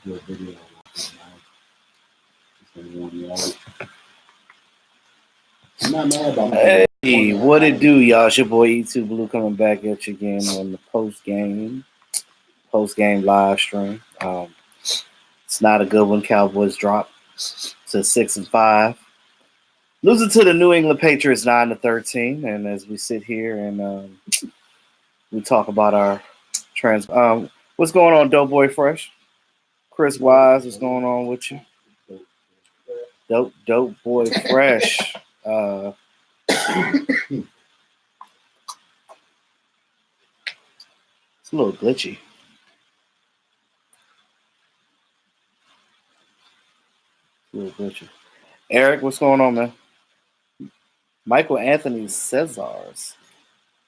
do a video I'm not mad about my Hey, what it do, y'all? It's your boy E2 Blue coming back at you again on the post game live stream. It's not a good one. Cowboys drop to 6-5, losing to the New England Patriots 9-13. And as we sit here and we talk about our what's going on, Dope Boy Fresh? Chris Wise, what's going on with you? Dope Boy Fresh. It's a little glitchy. Eric, what's going on, man? Michael Anthony Cesars.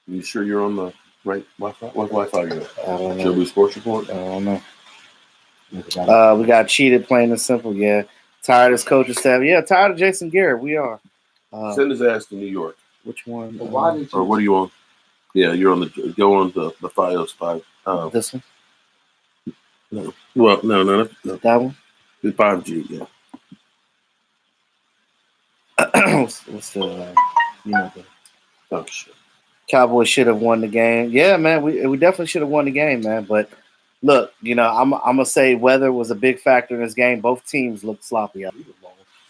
You sure you're on the right Wi-Fi? What Wi-Fi are you on? I don't know. Should we Sports Report? I don't know. We got cheated, plain and simple. Yeah. Tired as coaching staff. Yeah, tired of Jason Garrett. We are. Send his ass to New York. Which one? Or what are you on? Yeah, you're on the go on the Fios 5. This one? No. Well, no. That one? The 5G, yeah. What's the Oh shit. Cowboys should have won the game. Yeah, man, we definitely should have won the game, man. But look, I'm gonna say weather was a big factor in this game. Both teams looked sloppy.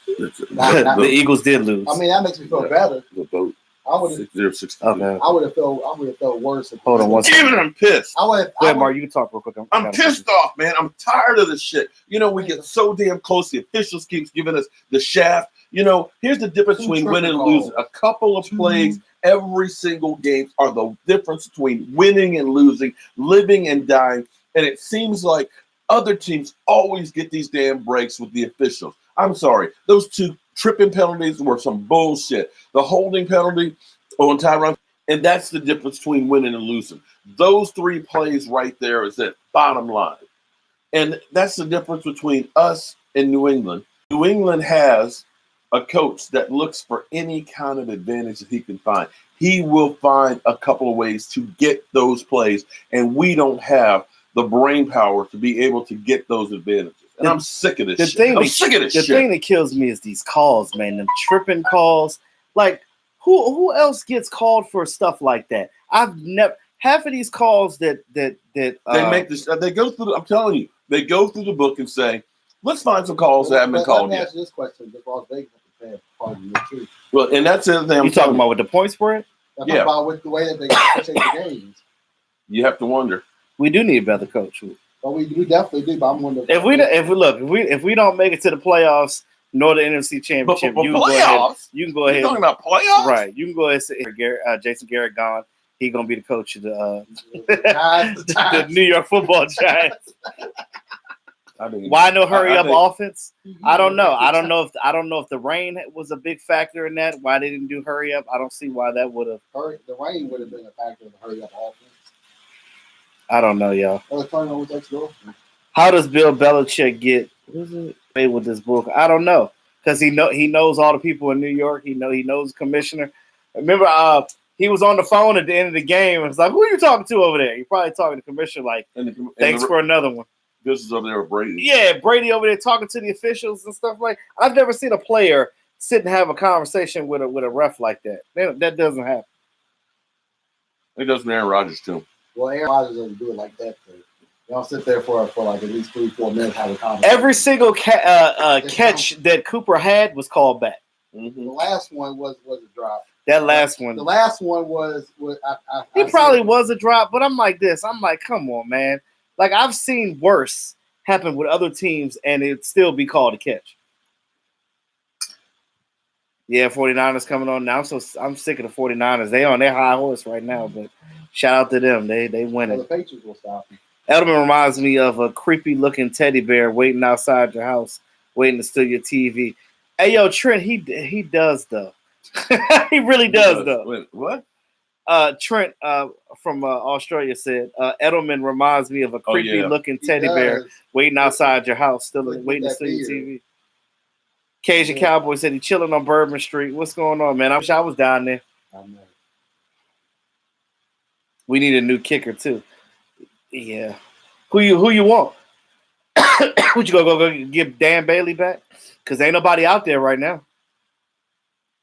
The Eagles did lose. I mean, that makes me feel better. The vote. I would have. 6-0-6. Okay. I would have felt worse. Hold on one second. Even I'm pissed. Go ahead, Mark. You can talk real quick. I'm pissed off, man. I'm tired of this shit. We get so damn close. The officials keeps giving us the shaft. Here's the difference between winning and losing. A couple of plays every single game are the difference between winning and losing, living and dying. And it seems like other teams always get these damn breaks with the officials. I'm sorry. Those two tripping penalties were some bullshit. The holding penalty on Tyron, and that's the difference between winning and losing. Those three plays right there is that bottom line. And that's the difference between us and New England. New England has a coach that looks for any kind of advantage that he can find. He will find a couple of ways to get those plays, and we don't have the brain power to be able to get those advantages. And I'm sick of this shit. I'm sick of this shit. The thing that kills me is these calls, man. Them tripping calls. Like, who else gets called for stuff like that? I've never. Half of these calls that they make this. They go through. I'm telling you, they go through the book and say, "Let's find some calls that haven't been called yet." Let me ask you this question: because Vegas have to pay part of it too. Well, and that's the other thing. You talking about with the point spread? Yeah. About with the way that they take the games. You have to wonder. We do need a better coach. But we definitely do. But I'm wondering if we don't make it to the playoffs nor the NFC Championship, you can go ahead. You're talking about playoffs, right? You can go ahead and say Jason Garrett gone. He's gonna be the coach of the New York Football Giants. Why no hurry up offense? I don't know. I don't know if the rain was a big factor in that. Why they didn't do hurry up? I don't see why that would have. The rain would have been a factor in the hurry up offense. I don't know, y'all. How does Bill Belichick get made with this book? I don't know, because he knows all the people in New York. He knows the commissioner. Remember, he was on the phone at the end of the game. And it's like, who are you talking to over there? You're probably talking to the commissioner. Like, thanks for another one. This is over there with Brady. Yeah, Brady over there talking to the officials and stuff like. I've never seen a player sit and have a conversation with a ref like that. That doesn't happen. It doesn't Aaron Rodgers too. Well, Aaron Rodgers doesn't do it like that. Y'all sit there for like at least 3-4 minutes, have a conversation. Every single catch that Cooper had was called back. Mm-hmm. The last one was a drop. That last one. The last one was he probably was a drop, but I'm like this. I'm like, come on, man. Like, I've seen worse happen with other teams, and it'd still be called a catch. Yeah, 49ers coming on now. I'm sick of the 49ers. They on their high horse right now, but shout out to them. They win it. Well, the Patriots will stop them. Edelman reminds me of a creepy-looking teddy bear waiting outside your house, waiting to steal your TV. Hey, yo, Trent, he does, though. He really does, though. Wait, what? Trent from Australia said, Edelman reminds me of a creepy-looking teddy bear waiting outside your house, waiting to steal your TV. Cajun Cowboy said he's chilling on Bourbon Street. What's going on, man? I wish I was down there. We need a new kicker, too. Yeah. Who you want? Would you go get Dan Bailey back? Because ain't nobody out there right now.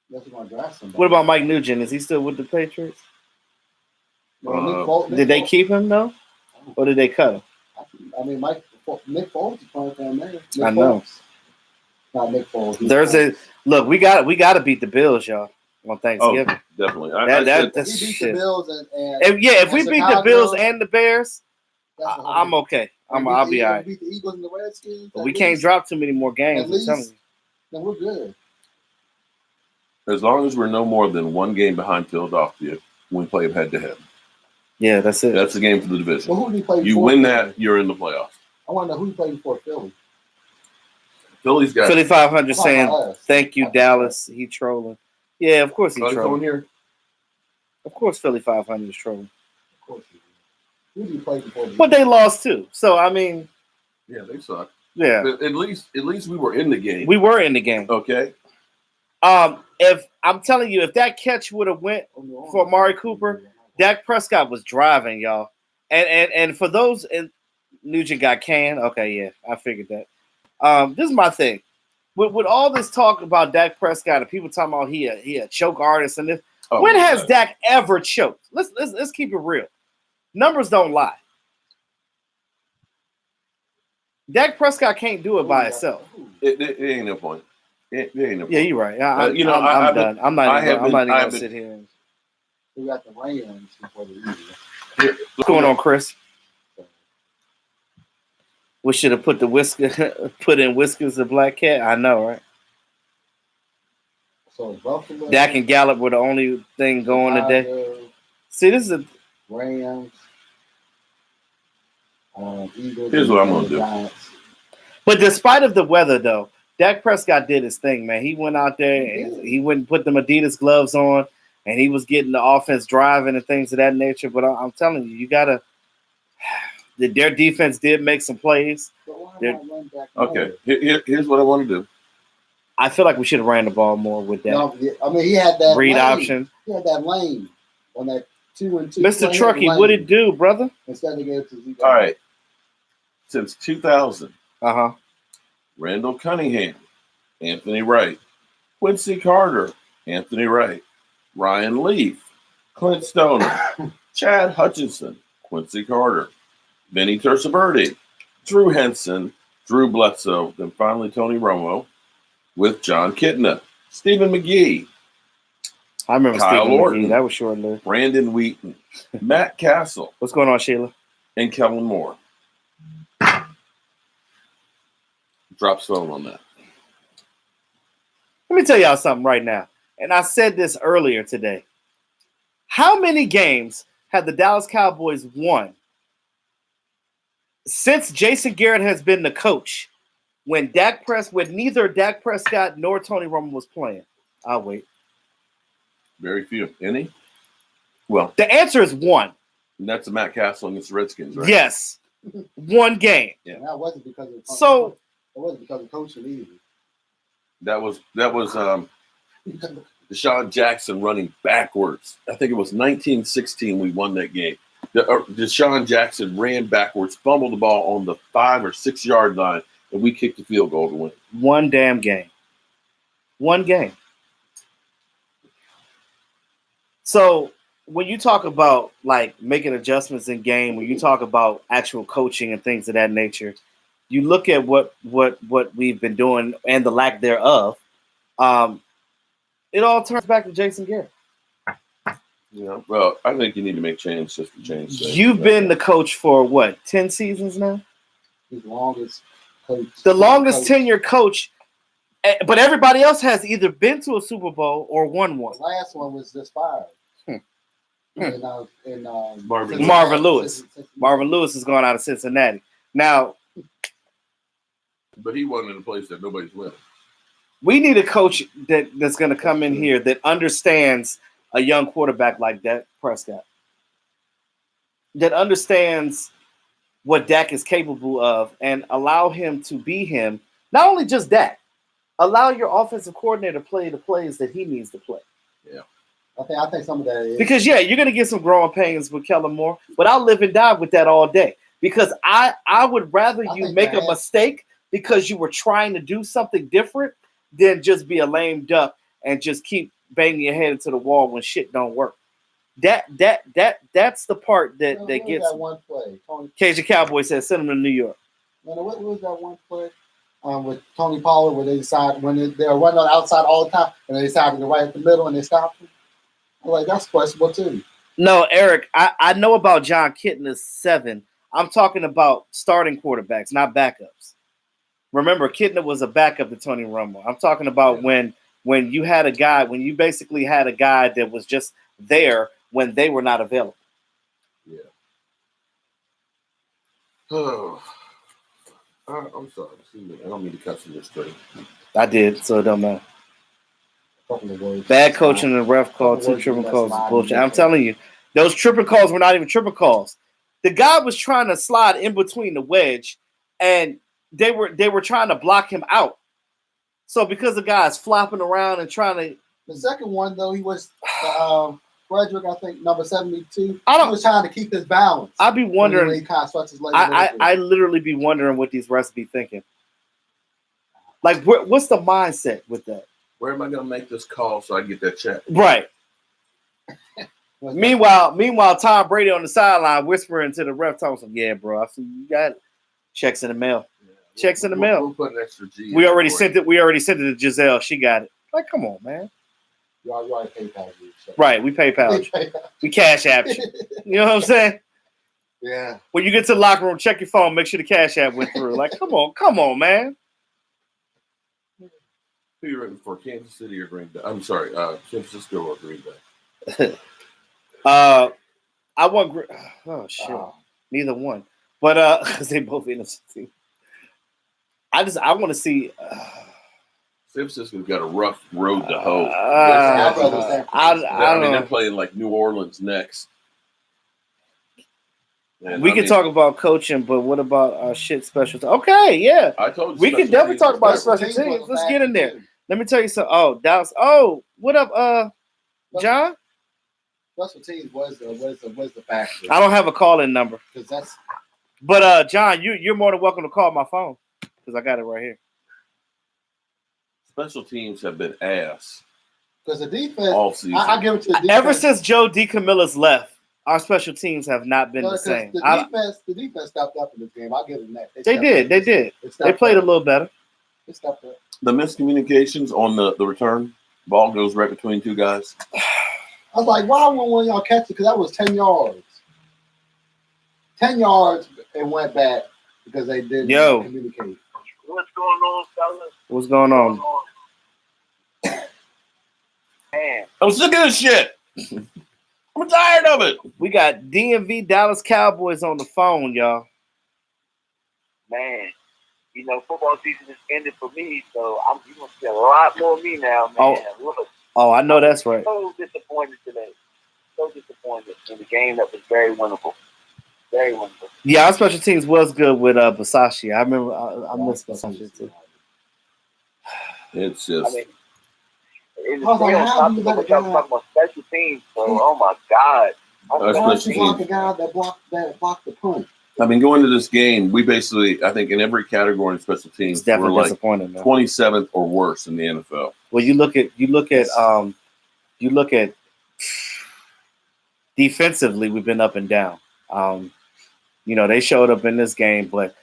Unless you're gonna draft somebody. What about Mike Nugent? Is he still with the Patriots? No, Did they keep him though, or did they cut him? I mean, Nick Foles is playing for him now. I know. Not Nick Foles. Look. We got to beat the Bills, y'all, on Thanksgiving. Oh, definitely. That's He beat shit. the Bills if we beat the Bills and the Bears, I'm okay. I'll be all right. Beat the Eagles and the Redskins. But we can't drop too many more games. I'm telling you. Then we're good. As long as we're no more than one game behind Philadelphia when we play them head to head. Yeah, that's it. That's the game for the division. Well, who did he play you before win Philly? that, you're in the playoffs. I want to know who he played before Philly. Philly's got Philly 500 saying, "Thank you, Dallas." He trolling. Yeah, of course he's trolling. Here. Of course, Philly 500 is trolling. Of course he did. Who did he play before? But they lost too. So I mean, yeah, they suck. Yeah, but at least we were in the game. We were in the game. Okay. If I'm telling you, if that catch would have went for Amari Cooper, Dak Prescott was driving, y'all. And for those, Nugent got canned. Okay, yeah, I figured that. This is my thing. With all this talk about Dak Prescott and people talking about he a choke artist and this, when has Dak ever choked? Let's keep it real. Numbers don't lie. Dak Prescott can't do it by himself. It ain't no point. It ain't no point. Yeah, you're right. I'm done. I'm not even going to sit here. We got the Rams before the Eagles. What's going on, Chris? We should have put in Whiskers the Black Cat. I know, right? So Buffalo, Dak and Gallup were the only thing going today. See, this is a Rams. Eagles. Here's what I'm gonna do. Giants. But despite of the weather, though, Dak Prescott did his thing, man. He went out there and he went and put them Adidas gloves on, and he was getting the offense driving and things of that nature. But I'm telling you, you gotta. Their defense did make some plays. Okay, here's what I want to do. I feel like we should have ran the ball more with that. No, I mean, he had that read lane. option. He had that lane on that 2-2. Mr. Truckee, what it do, brother? Instead of gave to Zeke. All right. Since 2000. Uh-huh. Randall Cunningham, Anthony Wright, Quincy Carter, Anthony Wright, Ryan Leaf, Clint Stoner, Chad Hutchinson, Quincy Carter, Vinny Tersabirdi, Drew Henson, Drew Bledsoe, then finally Tony Romo, with John Kitna, Stephen McGee. I remember Kyle Stephen Orton, McGee. That was short-lived. Brandon Wheaton, Matt Castle. What's going on, Sheila? And Kellen Moore. Drops phone on that. Let me tell y'all something right now. And I said this earlier today. How many games have the Dallas Cowboys won since Jason Garrett has been the coach when neither Dak Prescott nor Tony Romo was playing? I'll wait. Very few. Any? Well, the answer is one. And that's Matt Castle against the Redskins, right? Yes. One game. Yeah. And that wasn't because of it wasn't because of coaching either. That was Deshaun Jackson running backwards. I think it was 1916 we won that game. Deshaun Jackson ran backwards, fumbled the ball on the 5 or 6 yard line, and we kicked the field goal to win. One damn game. One game. So when you talk about like making adjustments in game, when you talk about actual coaching and things of that nature, you look at what we've been doing and the lack thereof. It all turns back to Jason Garrett. Yeah, well, I think you need to make change just to change things. You've been the coach for what, 10 seasons now? His longest coach. The longest tenure coach, but everybody else has either been to a Super Bowl or won one. The last one was just fired. Marvin Lewis. Marvin Lewis is going out of Cincinnati. Now, but he wasn't in a place that nobody's winning. We need a coach that's going to come in here that understands a young quarterback like Dak Prescott, that understands what Dak is capable of and allow him to be him. Not only just Dak, allow your offensive coordinator to play the plays that he needs to play. Yeah. I think some of that is. Because, yeah, you're going to get some growing pains with Kellen Moore, but I'll live and die with that all day. because I would rather I you think make that a mistake because you were trying to do something different than just be a lame duck and just keep banging your head into the wall when shit don't work. That's the part that What was gets that one play? Cajun Cowboy said send him to New York. What was that one play with Tony Pollard where they decide when they're running on the outside all the time and they decided to right at the middle and they stopped him? I'm like, that's questionable too. No, Eric, I know about John Kitna's 7. I'm talking about starting quarterbacks, not backups. Remember, Kitna was a backup to Tony Romo. I'm talking about when you had a guy, when you basically had a guy that was just there when they were not available. Yeah. Oh, I'm sorry. Excuse me. I don't mean to cut you this straight. I did, so it don't matter. Words, Bad coaching and the ref call, 2 tripping calls is bullshit. I'm telling you, those tripping calls were not even tripping calls. The guy was trying to slide in between the wedge, and they were trying to block him out. So because the guy's flopping around and trying to, the second one though, he was Frederick, I think number 72. He was trying to keep his balance. I'd be wondering. When he kind of stretches his legs I literally be wondering what these refs be thinking. Like, what's the mindset with that? Where am I going to make this call so I can get that check? Right. Meanwhile, Tom Brady on the sideline whispering to the ref, talking, "Yeah, bro, I see you got checks in the mail. Checks in the mail. We'll put an extra G. We already sent it. We already sent it to Giselle. She got it. Like, come on, man. You already PayPal you. So. Right, we PayPal. We Cash App you. You know what I'm saying? Yeah. When you get to the locker room, check your phone. Make sure the Cash App went through. Like, come on, man. Who you rooting for, Kansas City or Green Bay? I'm sorry, San Francisco or Green Bay? I want. Oh shit, neither one. But because they both NFC teams. I want to see. San Francisco's got a rough road to hoe. I mean, they're playing like New Orleans next. And we can talk about coaching, but what about shit special teams? Okay, yeah. I told you we can definitely talk about special teams. Let's get in there. Let me tell you something. Oh, Dallas. Oh, what up, John? Special teams was the factor. I don't have a call-in number. But John, you're more than welcome to call my phone because I got it right here. Special teams have been ass. Because the defense, all season. I give it to the defense. Ever since Joe DeCamilla's left, our special teams have not been the same. The defense stepped up in this game. I'll give them that. They did. They played a little better. They stepped up. The miscommunications on the return ball goes right between two guys. I was like, why won't one of y'all catch it? Because that was 10 yards. 10 yards and went back because they didn't communicate. What's going on, fellas? What's going on? Man. I'm sick of this shit. I'm tired of it. We got DMV Dallas Cowboys on the phone, y'all. Man, you know, football season is ended for me, so you're going to see a lot more of me now, man. Oh, I know that's right. So disappointed today. So disappointed in the game that was very winnable. Very winnable. Yeah, our special teams was good with Basashi. I remember I missed Basashi too. It's just... I mean, talking about special teams, so oh my God. The guy that blocked the punt. I mean, going to this game, we basically, I think, in every category in special teams, we're like 27th or worse in the NFL. Well, you look at defensively, we've been up and down. They showed up in this game, but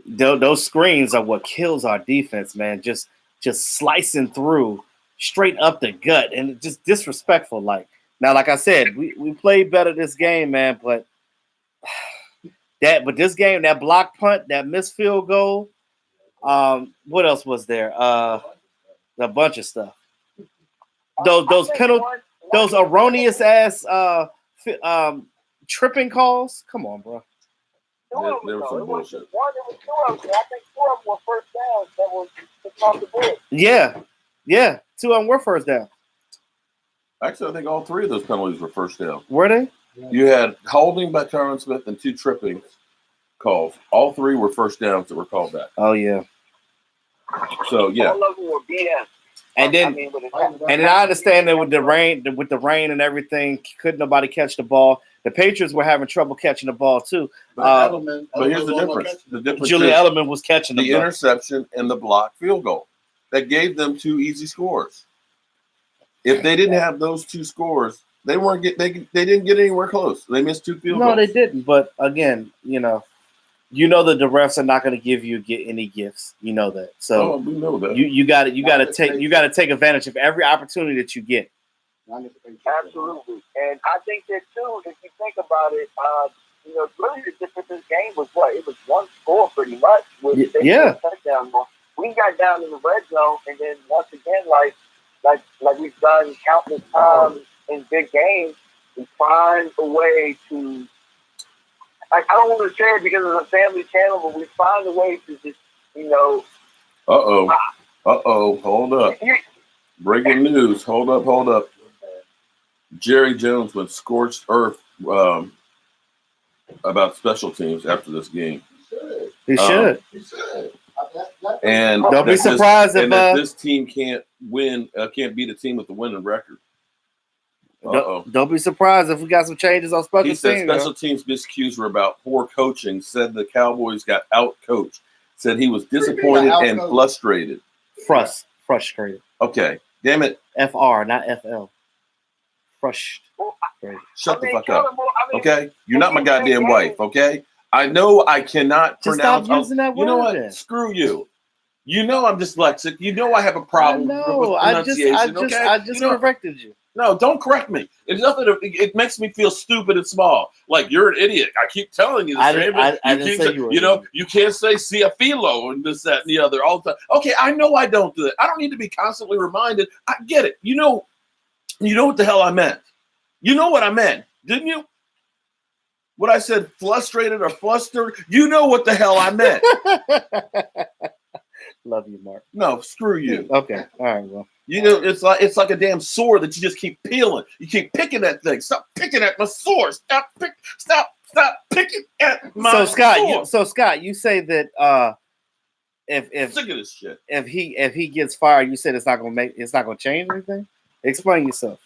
those screens are what kills our defense, man. Just slicing through straight up the gut and just disrespectful. Like I said, we played better this game, man, but this game, that block punt, that missed field goal, what else was there? A bunch of stuff. Those penalties, those erroneous ass tripping calls. Come on, bro. There was some bullshit. There was two of them. I think 4 of them were first downs that was off the board. Yeah. 2 of them were first down. Actually, I think all 3 of those penalties were first down. Were they? You had holding by Tyron Smith and 2 tripping calls. All 3 were first downs that were called back. Oh, yeah. So, yeah. All of them were BS. And then, I mean, and then I understand that with the rain and everything, couldn't nobody catch the ball. The Patriots were having trouble catching the ball too. But here's the difference. The difference Julian is Edelman was catching the interception and the blocked field goal. That gave them 2 easy scores. If they didn't have those 2 scores, they didn't get anywhere close. They missed 2 field goals. No, they didn't. But again, that the refs are not going to give you any gifts. You know that. So we know that. You got to take advantage of every opportunity that you get. Absolutely, and I think that too. If you think about it, really the difference in this game was what? It was 1 score pretty much. With touchdown. We got down in the red zone, and then once again, like we've done countless times in big games, we find a way to. I don't want to say it because it's a family channel, but we find a way to just, Hold up. Breaking news. Hold up. Jerry Jones went scorched earth about special teams after this game. He should. And don't be surprised if this team can't beat a team with a winning record. Don't be surprised if we got some changes on special teams. He said special teams miscues were about poor coaching. Said the Cowboys got out-coached. Said he was disappointed and frustrated. Frustrated. Okay. Damn it. FR, not FL. Frustrated. Shut the fuck up. Okay? You're not my goddamn wife, okay? I know I cannot pronounce. Stop using that word. You know what? Then. Screw you. You know I'm dyslexic. You know I have a problem with pronunciation. I just corrected you. No, don't correct me. It's nothing. It makes me feel stupid and small. Like you're an idiot. I keep telling you this. I didn't say you were. You can't say "ciafilo" and this, that, and the other all the time. Okay, I know I don't do it. I don't need to be constantly reminded. I get it. You know what the hell I meant. You know what I meant, didn't you? What I said, frustrated or flustered. You know what the hell I meant. Love you, Mark. No, screw you. Okay, all right, well. It's like a damn sword that you just keep peeling. You keep picking that thing. Stop picking at my sword. Stop picking at my sword. So Scott, you say that if sick of this shit. If he gets fired, you said it's not gonna change anything? Explain yourself.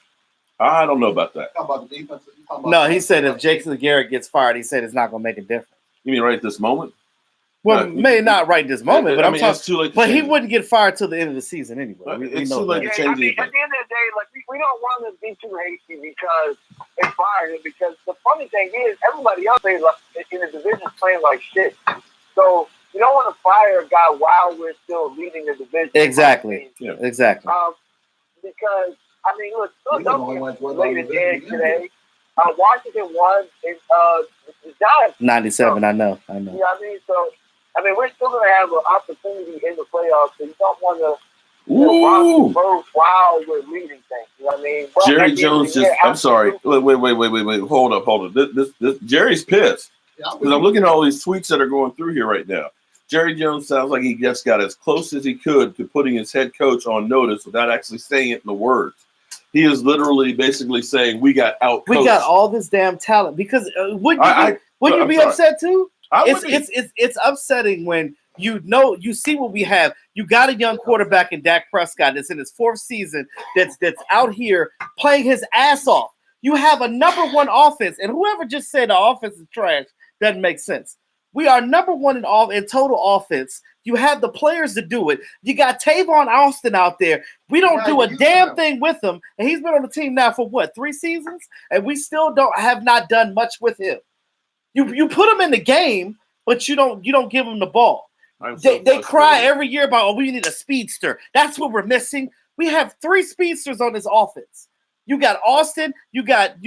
I don't know about that. About the defense? No, he said if Jason Garrett gets fired, he said it's not gonna make a difference. You mean right at this moment? Well, maybe not right this moment, but I'm talking. It's too late. But he wouldn't get fired till the end of the season anyway. It's too late to change anything. At the end of the day, we don't want to be too hasty because they fired him. Because the funny thing is, everybody else in the division is playing like shit. So you don't want to fire a guy while we're still leading the division. Exactly. Yeah. Exactly. Because look, Philadelphia laid an egg today. Washington won. The Giants 97. I know. You know what I mean? So. We're still going to have an opportunity in the playoffs, so you don't want to rock while we're leading things. You know what I mean? But Jerry Jones I'm sorry. Wait. Hold up. This Jerry's pissed. Because I'm looking at all these tweets that are going through here right now. Jerry Jones sounds like he just got as close as he could to putting his head coach on notice without actually saying it in the words. He is literally basically saying, we got out-coached. We got all this damn talent. Because wouldn't you be upset too? It's upsetting when you see what we have. You got a young quarterback in Dak Prescott that's in his 4th season that's out here playing his ass off. You have a number 1 offense, and whoever just said the offense is trash doesn't make sense. We are number 1 in total offense. You have the players to do it. You got Tavon Austin out there. We don't do a damn thing with him, and he's been on the team now for what, 3 seasons, and we still have not done much with him. You put them in the game, but you don't give them the ball. They cry every year about, we need a speedster. That's what we're missing. We have 3 speedsters on this offense. You got Austin, you got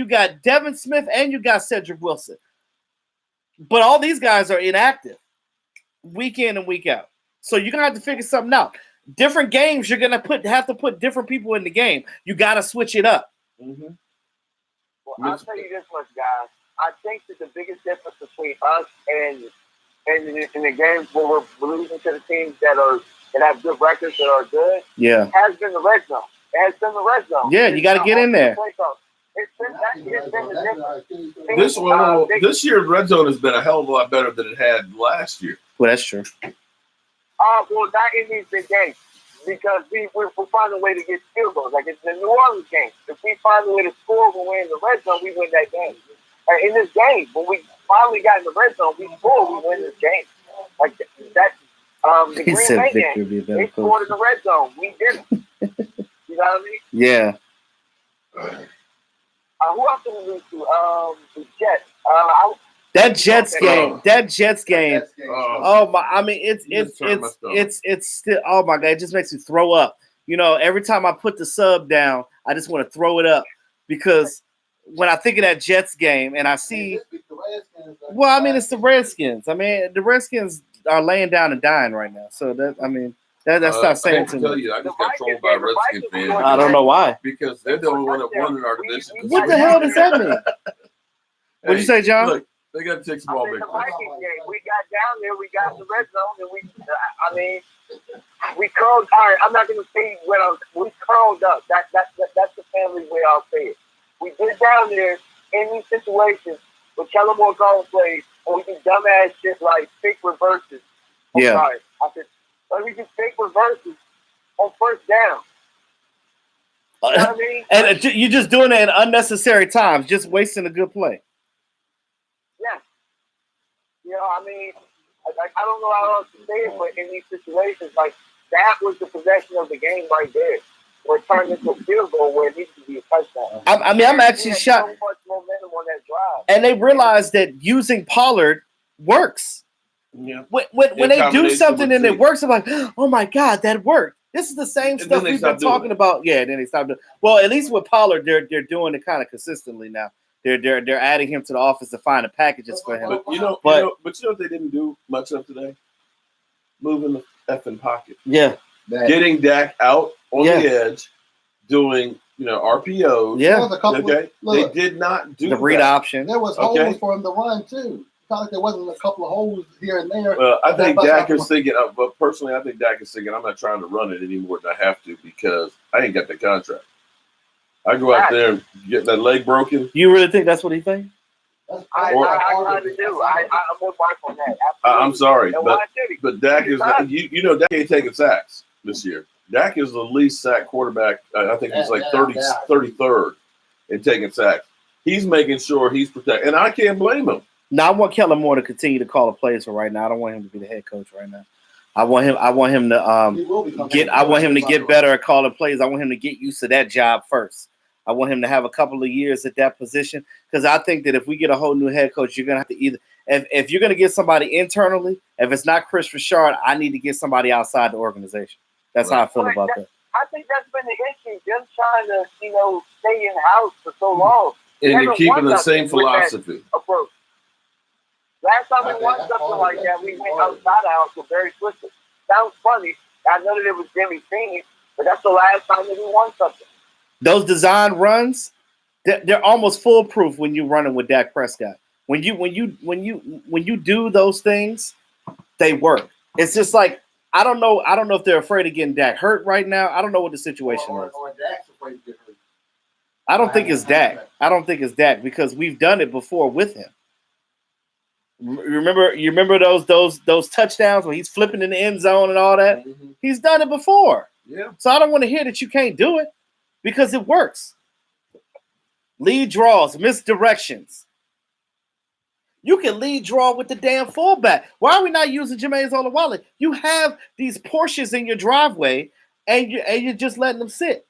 Devin Smith, and you got Cedric Wilson. But all these guys are inactive week in and week out. So you're gonna have to figure something out. Different games, you're gonna have to put different people in the game. You gotta switch it up. Mm-hmm. Well, I'll tell you this much, guys. I think that the biggest difference between us and in the games where we're losing to the teams that have good records that are good, has been the red zone. It has been the red zone. Yeah, you got to get in there. This year's red zone has been a hell of a lot better than it had last year. Well, that's true. Well, not in these big games. because we're finding a way to get field goals. Like it's the New Orleans game. If we find a way to score when we're in the red zone, we win that game. And in this game, when we finally got in the red zone, we scored, we win this game. Like that. The Green Bay game, they scored in the red zone. We didn't. You know what I mean? Yeah. Who else did we lose to? The Jets. That Jets game. Oh my! I mean, it's still. Oh my God! It just makes me throw up. You know, every time I put the sub down, I just want to throw it up because when I think of that Jets game and I see, well, I mean, it's the Redskins. I mean, the Redskins are laying down and dying right now. So that, I mean, that's not saying too much. I just got trolled by a Redskins fan. I don't know why. Because they're the only one that won in our division. What the hell does that mean? What'd you say, John? Look, they got to take some ball back. The Vikings game, we got down there, we got in the red zone, and we curled. All right, I'm not going to say we curled up. That's the family way I'll say it. We get down there in these situations with Kellen Moore calling plays, and we do dumbass shit like fake reverses. Yeah. Sorry. I said, but we do fake reverses on first down. You know what I mean? And you're just doing it at unnecessary times, just wasting a good play. Yeah. You know, I mean, I don't know how else to say it, but in these situations, like, that was the possession of the game right there. Where it turned into a field goal where it needs to be a touchdown. I mean, I'm actually shocked. So much momentum on that drive. And they realized that using Pollard works. Yeah. When they do something and it works, I'm like, oh my God, that worked. This is the same stuff we've been talking about. Yeah, then they stopped doing it. Well, at least with Pollard, they're doing it kind of consistently now. They're adding him to the office to find the packages for him. But you know what they didn't do much of today? Moving the effing pocket. Yeah. Getting Dak out on the edge, doing RPOs. Yeah. They did not do the read option. There was holes for him to run too. Like there wasn't a couple of holes here and there. Well, I think Dak is thinking, but personally, I think Dak is thinking, I'm not trying to run it any more than I have to because I ain't got the contract. I go out there and get that leg broken. You really think that's what he thinks? I do. I'm with Mark on that. I'm sorry, but Dak is not, Dak ain't taking sacks this year. Dak is the least sack quarterback. I think he's like 33rd in taking sacks. He's making sure he's protected, and I can't blame him. Now I want Kellen Moore to continue to call the plays for right now. I don't want him to be the head coach right now. I want him to get better at calling plays. I want him to get used to that job first. I want him to have a couple of years at that position because I think that if we get a whole new head coach, you're gonna have to either if you're gonna get somebody internally, if it's not Chris Richard, I need to get somebody outside the organization. That's how I feel about that. I think that's been the issue. Them trying to stay in house for so long, and you're keeping the same philosophy approach. Last time we won something like that, we went outside the house with Barry Switzer. Sounds funny. I know that it was Jimmy Phoenix, but that's the last time that we won something. Those design runs, they're almost foolproof when you're running with Dak Prescott. When you do those things, they work. It's just like I don't know if they're afraid of getting Dak hurt right now. I don't know what the situation is. Or Dak's afraid to get hurt. I don't think it's Dak. I don't think it's Dak because we've done it before with him. You remember those touchdowns when he's flipping in the end zone and all that? Mm-hmm. He's done it before. Yeah. So I don't want to hear that you can't do it because it works. Lead draws, misdirections. You can lead draw with the damn fullback. Why are we not using Jameis Olawale? You have these Porsches in your driveway and you're just letting them sit.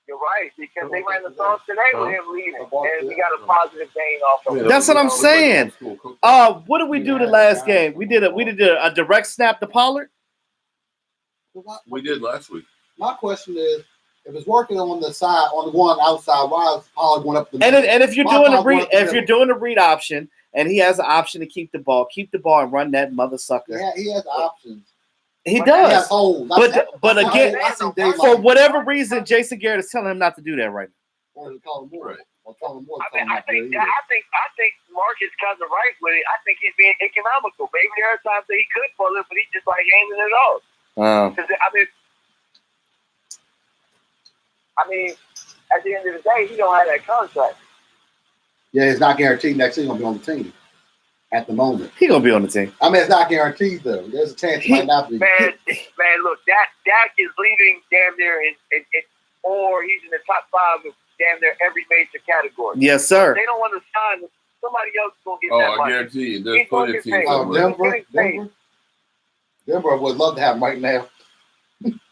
You're right, because they ran the song today with him leading, and we got a positive gain off of it. That's what I'm saying. What did we do the last game? We did a direct snap to Pollard. We did last week. My question is, if it's working on the side, on the one outside, why is Pollard going up the middle? And if you're doing a read option, and he has an option to keep the ball and run that mother sucker. Yeah, he has options. He does. But again, for whatever reason, Jason Garrett is telling him not to do that right now. Or call him more. Right. I think Marcus kind of right with it. I think he's being economical. Maybe there are times that he could pull it, but he's just like aiming it off. I mean, at the end of the day, he don't have that contract. Yeah, it's not guaranteed next season he's gonna be on the team. at the moment. He gonna be on the team. I mean, it's not guaranteed though. There's a chance he might not be. Man, look, Dak is leading damn near or he's in the top 5 of damn near every major category. Yes, sir. They don't want to sign him. Somebody else is gonna get that I money. guarantee you. There's plenty of teams. Denver would love to have him right now.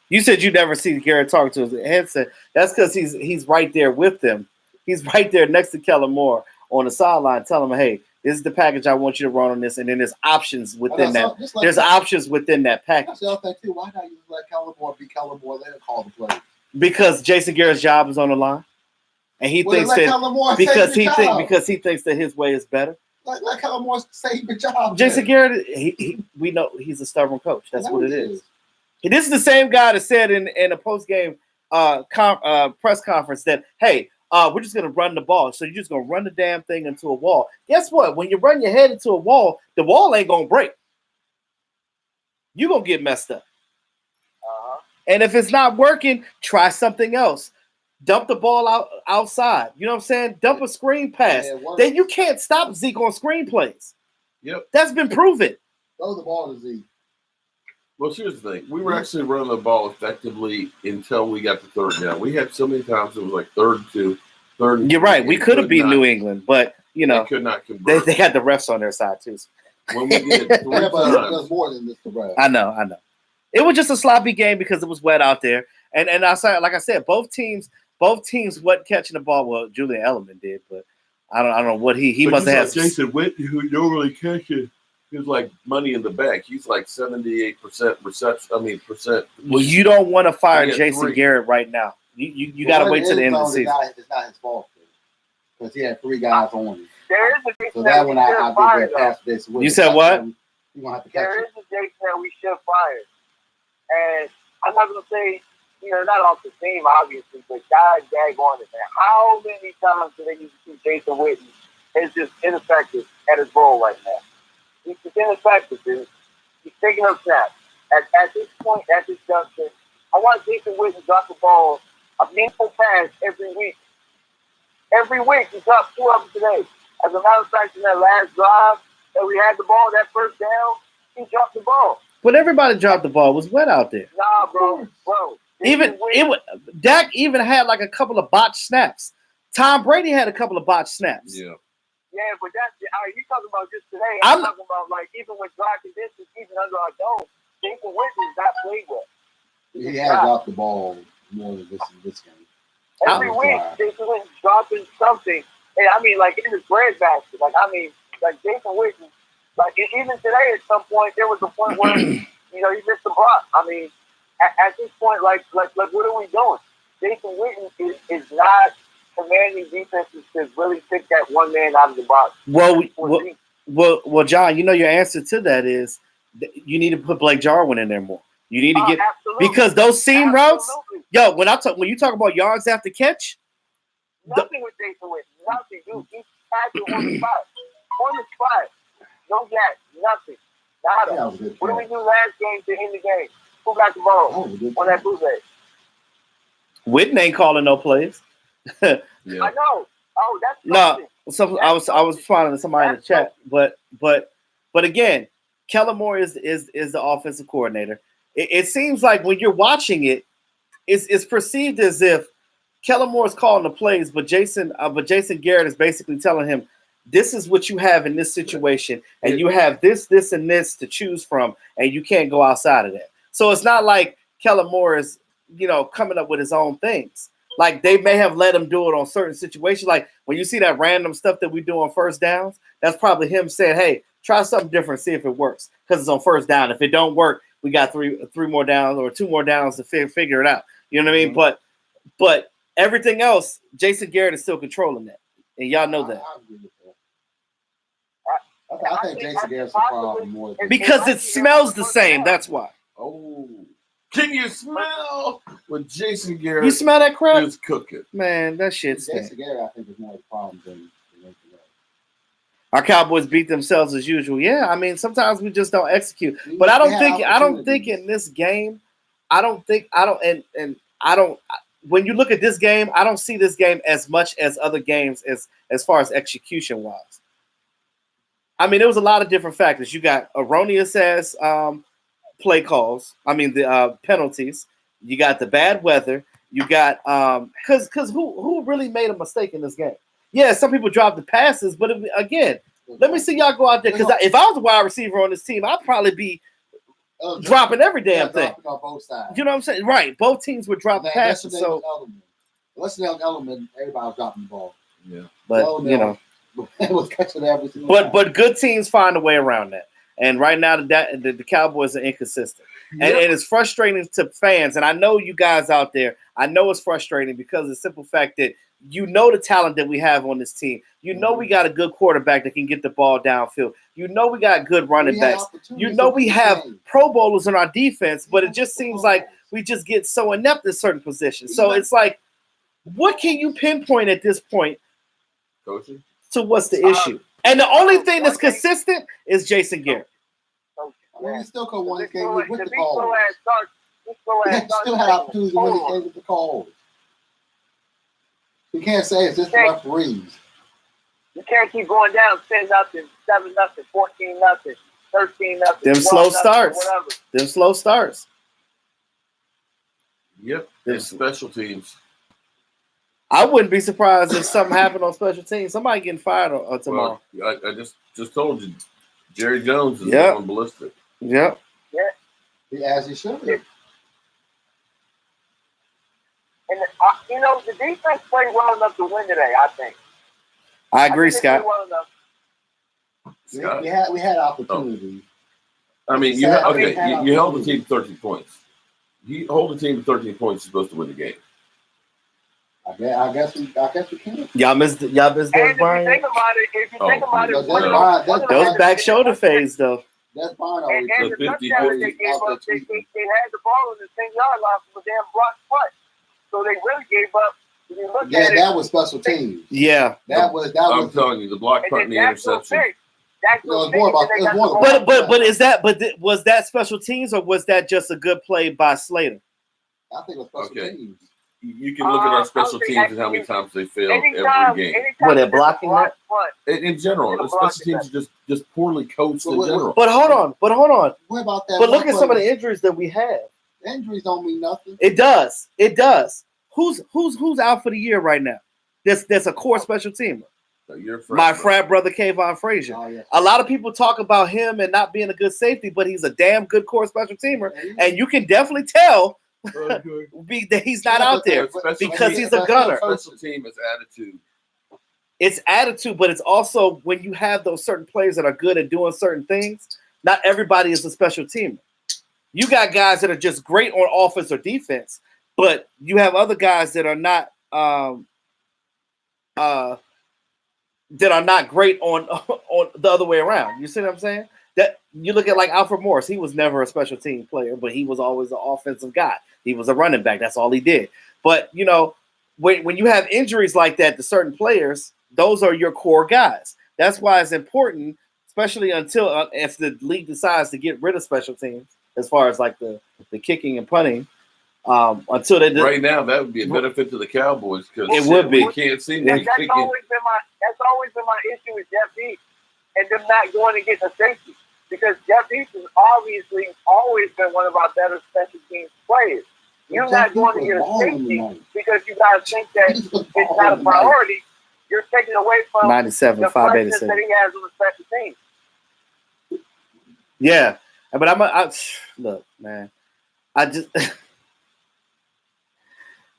You said you never see Garrett talk to his headset. That's because he's right there with them. He's right there next to Kellen Moore on the sideline, telling him, "Hey, this is the package I want you to run on this." And then there's options within that. There's options within that package. That's the other thing too. Why not you let Kellen Moore be Kellen Moore? Let him call the play. Because Jason Garrett's job is on the line, and he thinks that because he thinks that his way is better. Let Kellen Moore save the job. Jason Garrett, we know he's a stubborn coach. That's what it is. This is the same guy that said in a post-game press conference that, hey, we're just going to run the ball. So you're just going to run the damn thing into a wall. Guess what? When you run your head into a wall, the wall ain't going to break. You're going to get messed up. And if it's not working, try something else. Dump the ball outside. You know what I'm saying? Dump a screen pass. Then you can't stop Zeke on screen plays. Yep. That's been proven. Throw the ball to Zeke. Well, here's the thing. We were actually running the ball effectively until we got to third down. We had so many times it was like third and 2, third and You're 3, right. We could have beat New England, but, you know, they could not convert. They had the refs on their side, too. When we did it 3 times. More than this, the refs. I know. It was just a sloppy game because it was wet out there. And I said, like I said, both teams wasn't catching the ball. Well, Julian Edelman did, but I don't know what he must have had. Jason Witten, who normally catches. He's like money in the bank. He's like 78% reception. Percent. Well, you don't want to fire Jason Garrett right now. You got to wait till the end of the season. It's not his fault because he had 3 guys on him. There is a Jason so that one I did that pass this. You said what? There is a Jason that we should fire, and I'm not gonna say not off the team obviously, but God dag on it, man. How many times do they need to see Jason Witten is just ineffective at his role right now? He's just ineffective, dude. He's taking up snaps. At this point, at this junction, I want Jason Witten to drop the ball, a meaningful pass every week. Every week, he dropped 2 of them today. As a matter of fact, in that last drive that we had the ball, that first down, he dropped the ball. But everybody dropped the ball. It was wet out there. Nah, bro. Dak even had like a couple of botched snaps. Tom Brady had a couple of botched snaps. Yeah. Yeah, but you talking about just today. I'm talking about like even with dry conditions, even under our dome, Jason Witten is not played well. He has dropped the ball more than this game. Every week, Jason Witten's dropping something. And I mean, like in his breadbasket. Like Jason Witten, like even today at some point, there was a point where he missed the block. I mean, at this point, like what are we doing? Jason Witten is not commanding defenses to really pick that one man out of the box. Well, John, your answer to that is you need to put Blake Jarwin in there more. You need to get because those seam routes. Yo, when you talk about yards after catch, nothing with Jason Witten. Nothing, dude. He's tackling on the spot. No gap. Nothing. Nada. What did we do last game to end the game? Who got the ball on that blue bay? Witten ain't calling no plays. Yeah. I know. Oh, that's no. So I was finding somebody in the chat, but again, Kellen Moore is the offensive coordinator. It seems like when you're watching it, it's perceived as if Kellen Moore is calling the plays, but Jason Garrett is basically telling him, this is what you have in this situation, and you have this, and this to choose from, and you can't go outside of that. So it's not like Kellen Moore is, coming up with his own things. Like they may have let him do it on certain situations. Like when you see that random stuff that we do on first downs, that's probably him saying, hey, try something different, see if it works. Because it's on first down. If it don't work, we got three more downs or 2 more downs to figure it out. You know what I mean? But everything else, Jason Garrett is still controlling that. And y'all know that. I agree with that. I think Jason Garrett's a problem more than because it smells the same. That's why. Oh. Can you smell when Jason Garrett you smell that crap? is cooking? Man, that shit stinks. Jason Garrett, I think, is more of a problem than anything else. Our Cowboys beat themselves as usual. Yeah, I mean, sometimes we just don't execute. But I don't think in this game, when you look at this game, I don't see this game as much as other games as far as execution wise. I mean, there was a lot of different factors. You got erroneous ass play calls. I mean, the penalties. You got the bad weather. You got because who really made a mistake in this game? Yeah, some people dropped the passes, but again, let me see y'all go out there because if I was a wide receiver on this team, I'd probably be dropping every damn thing. On both sides. You know what I'm saying? Right. Both teams would drop passes. So unless the element, everybody was dropping the ball. Yeah. But you know, it was catching every single time. But good teams find a way around that. And right now, the Cowboys are inconsistent. And it's frustrating to fans. And I know you guys out there, I know it's frustrating because of the simple fact that you know the talent that we have on this team. You know we got a good quarterback that can get the ball downfield. You know we got good running backs. You know we have Pro Bowlers in our defense, but it just seems like we just get so inept in certain positions. So it's like, what can you pinpoint at this point? Coaching? So what's the issue? And the only thing that's consistent is Jason Garrett. Well, you still could win this game with the Cowboys. You still had opportunities to win this game with the Cowboys. You can't say it's just the referees. You can't keep going down 10-0, 7-0, 14-0, 13-0. Them slow starts. Them slow starts. Yep. And special teams. I wouldn't be surprised if something happened on special teams. Somebody getting fired tomorrow. Well, I just told you, Jerry Jones is going ballistic. Yep. Yeah. As he should. And the defense played well enough to win today, I think. I agree, Scott. Scott. We had opportunities. I mean, you held the team to 13 points. You hold the team to 13 points, you're supposed to win the game. I guess we can. Y'all missed and Brian. If you think about it, those back shoulder phase though. That's fine. And the touchdown they gave up, they had the ball in the 10-yard line from a damn block punt. So they really gave up. When you look at it, that was special teams. Yeah, that was. I'm telling you, the block punt and the interception. Was that special teams or was that just a good play by Slater? I think it was special teams. You can look at our special teams and how many times they failed every game. Were they blocking that? In general, the special teams are just poorly coached in general. But hold on. What about that? But look at some of the injuries that we have. Injuries don't mean nothing. It does. Who's out for the year right now? That's a core special teamer. My frat brother Kayvon Frazier. Oh, yeah. A lot of people talk about him and not being a good safety, but he's a damn good core special teamer, and you can definitely tell that he's not out there because he's a gunner. Special team is attitude. It's attitude, but it's also when you have those certain players that are good at doing certain things. Not everybody is a special teamer. You got guys that are just great on offense or defense, but you have other guys that are not great on the other way around. You see what I'm saying? That you look at like Alfred Morris, he was never a special team player, but he was always an offensive guy. He was a running back. That's all he did. But you know, when you have injuries like that to certain players, those are your core guys. That's why it's important, especially until if the league decides to get rid of special teams, as far as like the kicking and punting. Until they right now, that would be a benefit to the Cowboys because it would be. We can't see that's always been my issue with Jeff Deep and them not going and getting a safety because Jeff Deep has obviously always been one of our better special teams players. You're not going to get a safety because you guys think that it's not a priority. You're taking away from 97, the freshness that he has on the special teams. Yeah, but I look, man. I just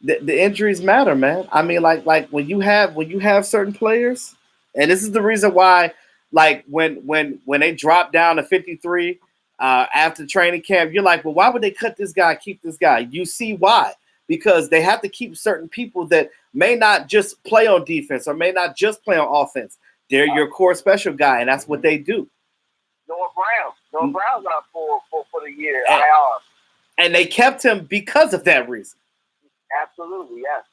the injuries matter, man. I mean, like when you have certain players, and this is the reason why, like when they drop down to 53 after training camp, you're like, well, why would they cut this guy, keep this guy? You see why? Because they have to keep certain people that may not just play on defense or may not just play on offense. They're your core special guy, and that's what they do. Noah Brown's out for the year. And they kept him because of that reason. Absolutely, yes.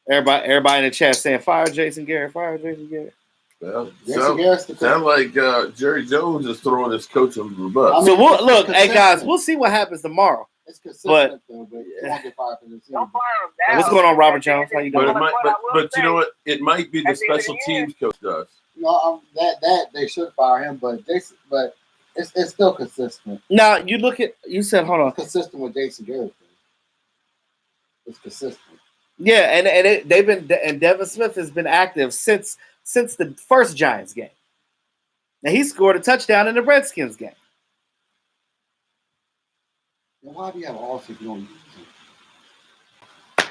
Everybody in the chat saying, fire Jason Garrett, fire Jason Garrett. Well, sound like Jerry Jones is throwing his coach under the bus. So hey guys, we'll see what happens tomorrow. It's consistent though, but you won't get fired for this season. Don't fire him now. What's going on, Robert Jones? How you doing? But you know what? It might be the special teams coach does. No, that they should fire him, but it's still consistent. Now you look at said hold on. It's consistent with Jason Garrett. It's consistent. Yeah, and they've been and Devin Smith has been active since the first Giants game. Now he scored a touchdown in the Redskins game. And why do you have all if you don't use him?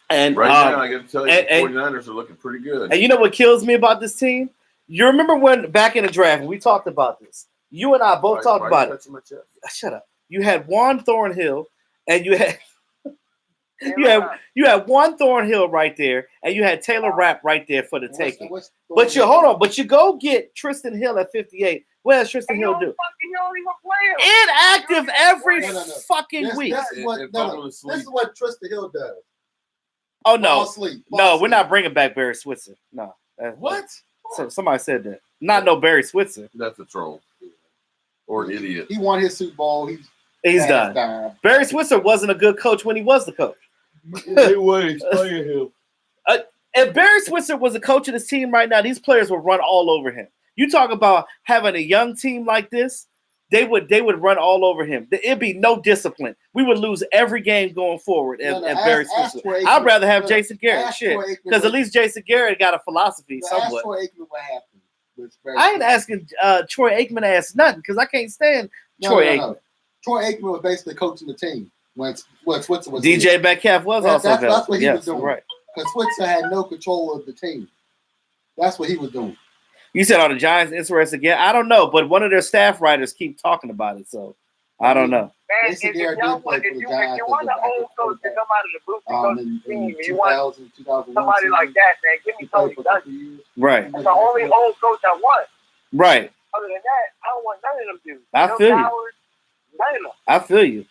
And right now, I got to tell you, the 49ers are looking pretty good. And you know what kills me about this team? You remember when back in the draft we talked about this? You and I both talked about it. Shut up. You had Juan Thornhill, and you had you had Juan Thornhill right there, and you had Taylor Rapp right there for the taking. But you hold on, but you go get Tristan Hill at 58. What does Tristan Hill do? Inactive every fucking week. This is what Tristan Hill does. Oh no, we're not bringing back Barry Switzer. No, what? So somebody said that. Not no Barry Switzer. That's a troll or an idiot. He won his Super Bowl. He's done. Barry Switzer wasn't a good coach when he was the coach. Anyways, playing him. If Barry Switzer was a coach of this team right now, these players would run all over him. You talk about having a young team like this, they would run all over him. It'd be no discipline. We would lose every game going forward if Barry Switzer. I'd rather have Jason Garrett, because at least Jason Garrett got a philosophy somewhat. Troy Aikman what happened. I ain't asking Troy Aikman to ask nothing because I can't stand Troy Aikman. Troy Aikman was basically coaching the team when Switzer was DJ here. Metcalf was also available. That's what he was doing. Right. Because Switzer had no control of the team. That's what he was doing. You said, are the Giants interested again? I don't know, but one of their staff writers keep talking about it, so I don't know. Man, if you want an old coach to come out of the booth and coach the team, you want somebody like that, man, give me Tony Dungy. Right. That's the only old coach I want. Right. Other than that, I don't want none of them dudes. I feel you. None of them. I feel you.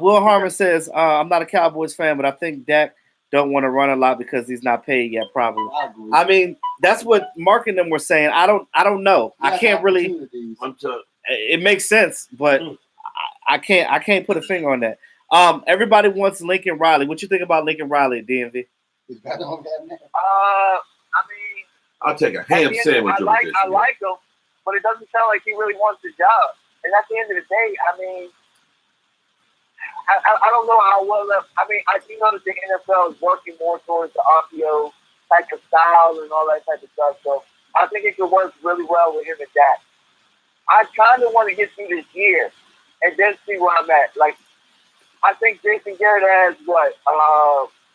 Will Harmon says, I'm not a Cowboys fan, but I think Dak don't want to run a lot because he's not paid yet, probably. I mean, that's what Mark and them were saying. I don't know. I can't really. It makes sense, but I can't put a finger on that. Everybody wants Lincoln Riley. What you think about Lincoln Riley, DMV? I mean, I'll take a ham sandwich. I like him, but it doesn't sound like he really wants the job. And at the end of the day, I mean, I don't know how well. I mean, I do know that the NFL is working more towards the RPO type of style and all that type of stuff. So I think it could work really well with him and Dak. I kind of want to get through this year and then see where I'm at. Like, I think Jason Garrett has what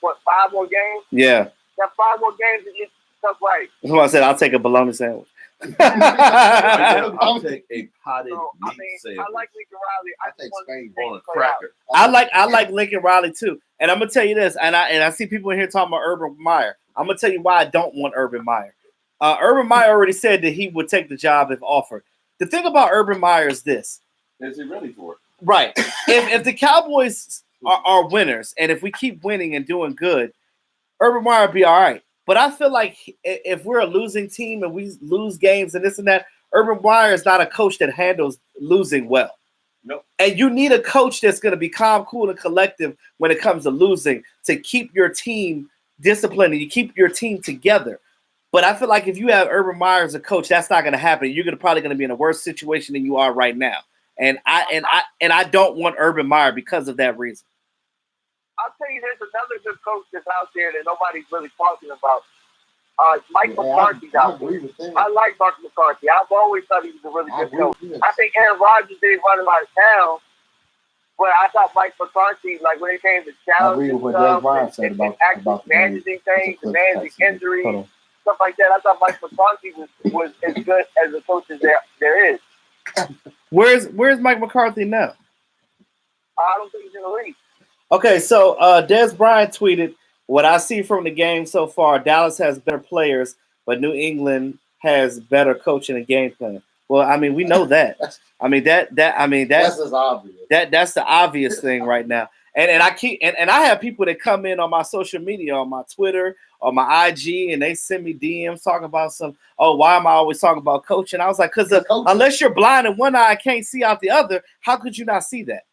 5 more games? Yeah. That 5 more games to get stuff right. That's what I said. I'll take a bologna sandwich. I'll take a potted meat sandwich. I like Lincoln Riley. I take Spain on a cracker. I like Lincoln Riley too, and I'm gonna tell you this, and I see people in here talking about Urban Meyer. I'm gonna tell you why I don't want Urban Meyer. Urban Meyer already said that he would take the job if offered. The thing about Urban Meyer is this: is he ready for it? Right. if the Cowboys are winners, and if we keep winning and doing good, Urban Meyer will be all right. But I feel like if we're a losing team and we lose games and this and that, Urban Meyer is not a coach that handles losing well. Nope. And you need a coach that's going to be calm, cool, and collective when it comes to losing to keep your team disciplined and you keep your team together. But I feel like if you have Urban Meyer as a coach, that's not going to happen. You're probably going to be in a worse situation than you are right now. And I don't want Urban Meyer because of that reason. I'll tell you, there's another good coach that's out there that nobody's really talking about. Mike McCarthy's out there. I like Mike McCarthy. I've always thought he was a really good coach. I think Aaron Rodgers didn't run him out of town, but I thought Mike McCarthy, like when it came to challenges and actually managing things, managing injuries, stuff like that, I thought Mike McCarthy was as good as a coach as there is. Where's Mike McCarthy now? I don't think he's in the league. Okay, so Des Bryant tweeted, what I see from the game so far, Dallas has better players, but New England has better coaching and game plan. Well, I mean, we know that. I mean, that's just obvious. That's the obvious thing right now. And I have people that come in on my social media, on my Twitter, on my IG, and they send me DMs talking about why am I always talking about coaching? I was like, because unless you're blind in one eye and can't see out the other, how could you not see that?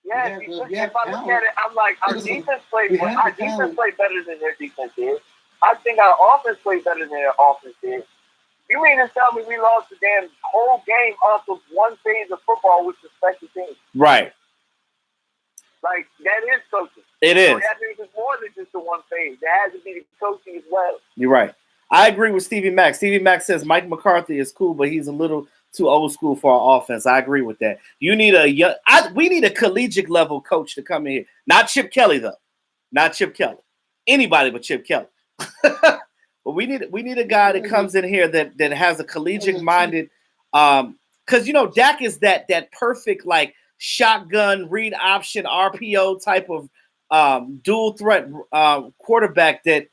Yeah, if I look at it, I'm like, our defense played better than their defense did. I think our offense played better than their offense did. You mean to tell me we lost the damn whole game off of one phase of football, which is special teams? Right. Like, that is coaching. It is. So that means it's more than just the one phase. There has to be the coaching as well. You're right. I agree with Stevie Mack. Stevie Mack says Mike McCarthy is cool, but he's a little too old school for our offense. I agree with that. We need a collegiate level coach to come in here. Not Chip Kelly, though. Not Chip Kelly. Anybody but Chip Kelly. But we need a guy that comes in here that has a collegiate minded, because Dak is that perfect like shotgun read option RPO type of dual threat quarterback that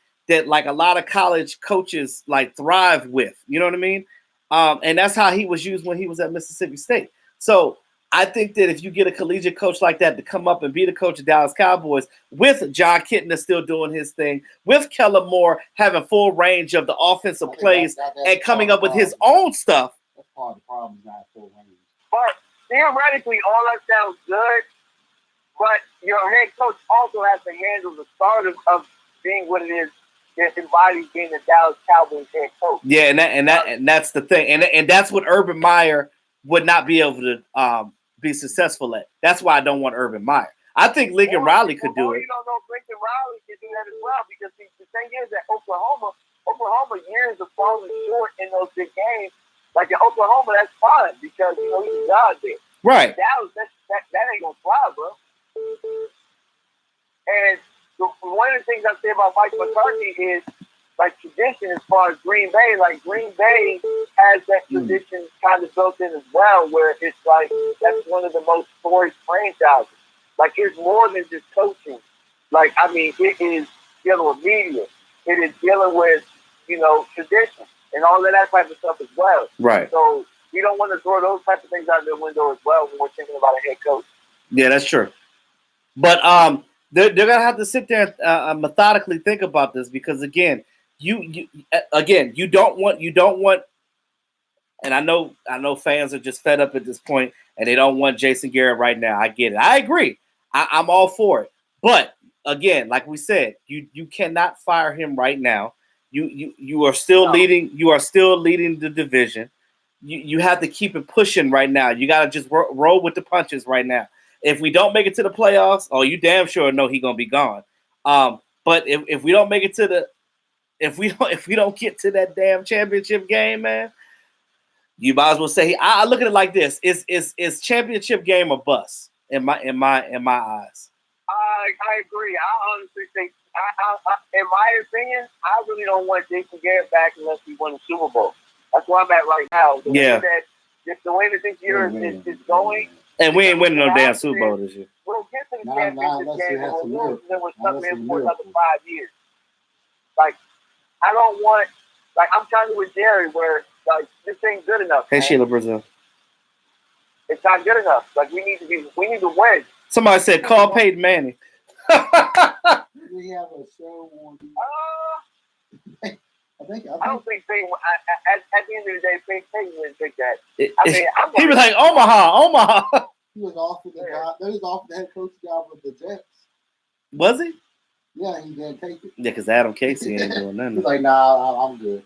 like a lot of college coaches like thrive with. You know what I mean? And that's how he was used when he was at Mississippi State. So I think that if you get a collegiate coach like that to come up and be the coach of Dallas Cowboys, with John Kitna still doing his thing, with Kellen Moore having full range of the offensive plays and coming up with his own stuff. That's part of the problem, not full range. But theoretically, all that sounds good, but your head coach also has to handle the start of being what it is that embodies being the Dallas Cowboys head coach. Yeah, and that's the thing. And that's what Urban Meyer would not be able to be successful at. That's why I don't want Urban Meyer. I think Lincoln Riley could do it. You don't know if Lincoln Riley can do that as well, because the thing is that Oklahoma years of falling short in those big games. Like in Oklahoma, that's fine because he's a god there. Right. Dallas, that ain't gonna fly, bro. And one of the things I say about Mike McCarthy is like tradition as far as Green Bay. Like Green Bay has that tradition kind of built in as well, where it's like that's one of the most storied franchises. Like it's more than just coaching. Like I mean, it is dealing with media. It is dealing with tradition and all of that type of stuff as well. Right. So you don't want to throw those type of things out the window as well when we're thinking about a head coach. Yeah, that's true. But they're gonna have to sit there and methodically think about this, because again, you don't want, and I know fans are just fed up at this point and they don't want Jason Garrett right now. I get it. I agree. I'm all for it. But again, like we said, you cannot fire him right now. You are still leading. You are still leading the division. You have to keep it pushing right now. You got to just roll with the punches right now. If we don't make it to the playoffs, you damn sure know he's gonna be gone. But if we don't make it to if we don't get to that damn championship game, man, you might as well say I look at it like this: it's championship game or bust in my eyes. I agree. I honestly think, in my opinion, I really don't want Jason Garrett back unless we win the Super Bowl. That's where I'm at right now. The way that this year is going. And we ain't winning no damn Super Bowl this year. We'll get to the championship game and we'll lose, and then we're stuck in for another 5 years. Like, I don't want, like, I'm trying to with Jerry where, like, this ain't good enough. Hey, Sheila Brazil. It's not good enough. Like, we need to win. Somebody said, call Peyton Manning. We have a show on. I don't think Peyton. At the end of the day, Peyton didn't think that. He was like Omaha. He was offered the job. He was offered the head coach job with the Jets. Was he? Yeah, he didn't take it. Yeah, because Adam Casey ain't doing nothing. He's like, nah, I'm good.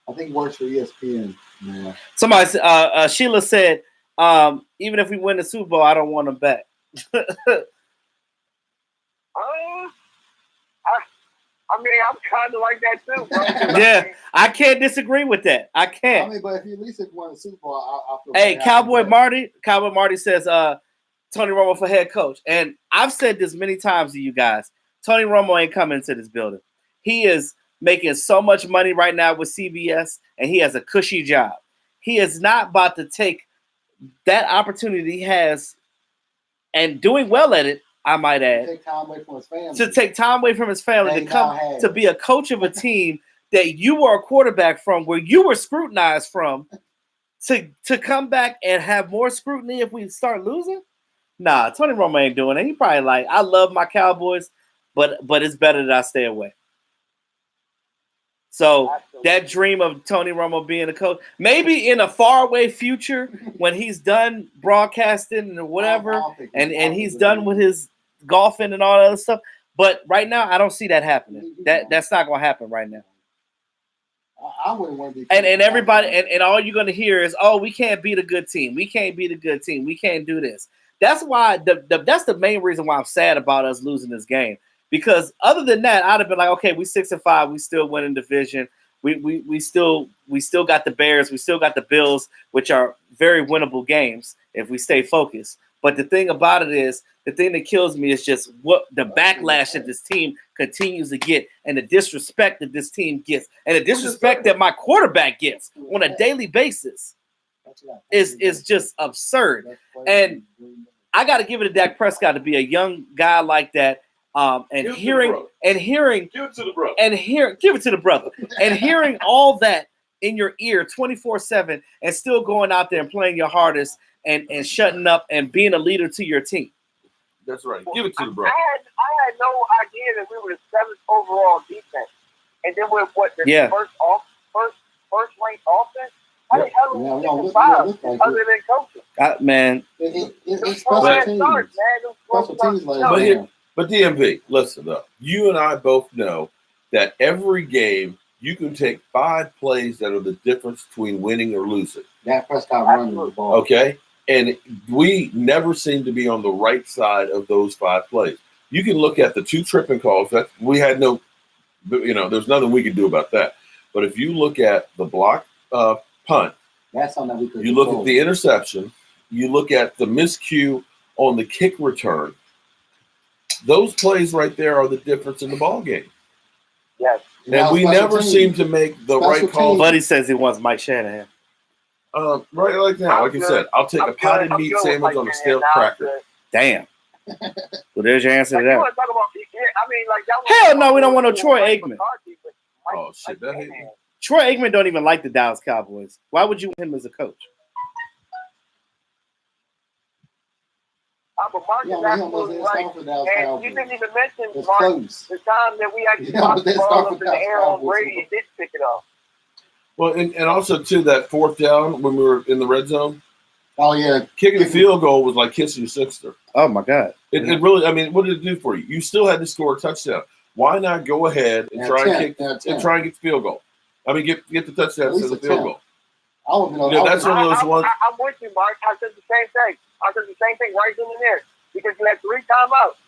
I think he works for ESPN. Man. Somebody, Sheila said, even if we win the Super Bowl, I don't want him back. I mean, I'm kind of like that too, bro. Yeah, I can't disagree with that. I can't. I mean, but if you at least won the Super Bowl, I feel. Hey, Cowboy Marty says, Tony Romo for head coach, and I've said this many times to you guys. Tony Romo ain't coming to this building. He is making so much money right now with CBS, and he has a cushy job. He is not about to take that opportunity he has, and doing well at it, I might add, to take time away from his family, to come to be a coach of a team that you were a quarterback from, where you were scrutinized from, to come back and have more scrutiny if we start losing. Nah, Tony Romo ain't doing it. He probably like, I love my Cowboys, but it's better that I stay away. So that dream of Tony Romo being a coach, maybe in a faraway future when he's done broadcasting or whatever, and he's done with his golfing and all that other stuff. But right now, I don't see that happening. That's not going to happen right now. I wouldn't want to be. And everybody and all you're going to hear is, oh, we can't beat a good team. We can't beat a good team. We can't do this. That's why that's the main reason why I'm sad about us losing this game. Because other than that, I'd have been like, okay, we 6-5, we still win in division. We still got the Bears, we still got the Bills, which are very winnable games if we stay focused. But the thing about it is, the thing that kills me is just what the backlash that this team continues to get, and the disrespect that this team gets, and the disrespect that my quarterback gets on a daily basis is just absurd. And I got to give it to Dak Prescott to be a young guy like that. And hearing give it to the brother and hearing all that in your ear 24/7 and still going out there and playing your hardest and shutting up and being a leader to your team. That's right. Give it to the brother. I had no idea that we were the 7th overall defense, and then we're first ranked offense. How the hell are we 5 other than coaching? Man, it's special teams. But DMV, listen up. You and I both know that every game you can take 5 plays that are the difference between winning or losing. That Prescott running the ball. Okay? And we never seem to be on the right side of those 5 plays. You can look at the 2 tripping calls. That we had no, there's nothing we can do about that. But if you look at the block punt, that's something that we could. You look at the interception, you look at the miscue on the kick return. Those plays right there are the difference in the ball game. Yes. And we never seem to make the right call. Buddy says he wants Mike Shanahan. Right like that. Like I said, I'll take a potted meat sandwich on a stale cracker. Damn. Well, there's your answer to that. That hell no, we don't want no Troy Aikman. Oh, shit. Troy Aikman don't even like the Dallas Cowboys. Why would you want him as a coach? But Mark is absolutely right. And you didn't even mention, Mark, the time that we actually knocked the ball up in the air on Brady and did pick it off. Well, and also, too, that 4th down when we were in the red zone. Oh, yeah. Kicking a field goal was like kissing your sister. Oh, my God. It really, I mean, what did it do for you? You still had to score a touchdown. Why not go ahead and try and get the field goal? I mean, get the touchdown instead of the field goal. That's one of those ones. I'm with you, Mark. I said the same thing. Right then and there. Because you had 3 timeouts.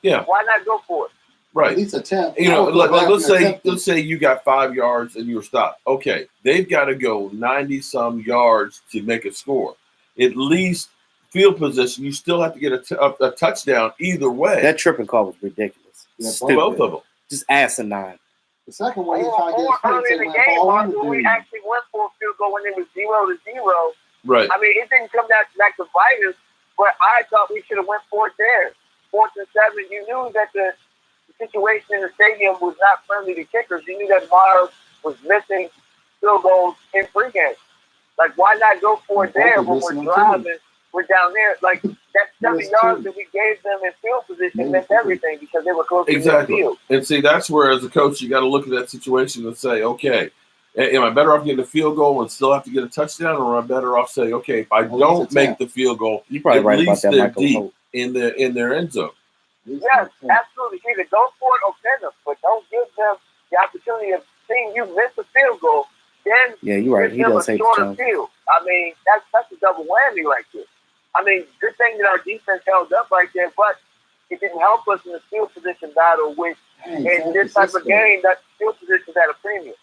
Yeah. Why not go for it? Right. At least attempt. Let's say you got 5 yards and you were stopped. Okay. They've got to go 90-some yards to make a score. At least field position, you still have to get a touchdown either way. That tripping call was ridiculous. Yeah, both of them. Just asinine. The second one, early in the game, when we actually went for a field goal when it was 0-0. Right. I mean, it didn't come back to bite us, but I thought we should have went for it there. 4th and 7. You knew that the situation in the stadium was not friendly to kickers. You knew that Miles was missing field goals in pregame. Like, why not go for it there when we're driving? We're down there. Like, that 7 yards that we gave them in field position meant everything because they were close to the field. And see, that's where, as a coach, you got to look at that situation and say, okay, am I better off getting a field goal and still have to get a touchdown, or am I better off saying, okay, if I don't make the field goal, you probably right about that, they're Michael deep Holt. in their end zone. Yes, absolutely. Either go for it or pin them, but don't give them the opportunity of seeing you miss a field goal. Then you're right. He does hate the challenge. Field. I mean, that's a double whammy right there. I mean, good thing that our defense held up right there, but it didn't help us in the field position battle, which in this type of game, that field position is at a premium.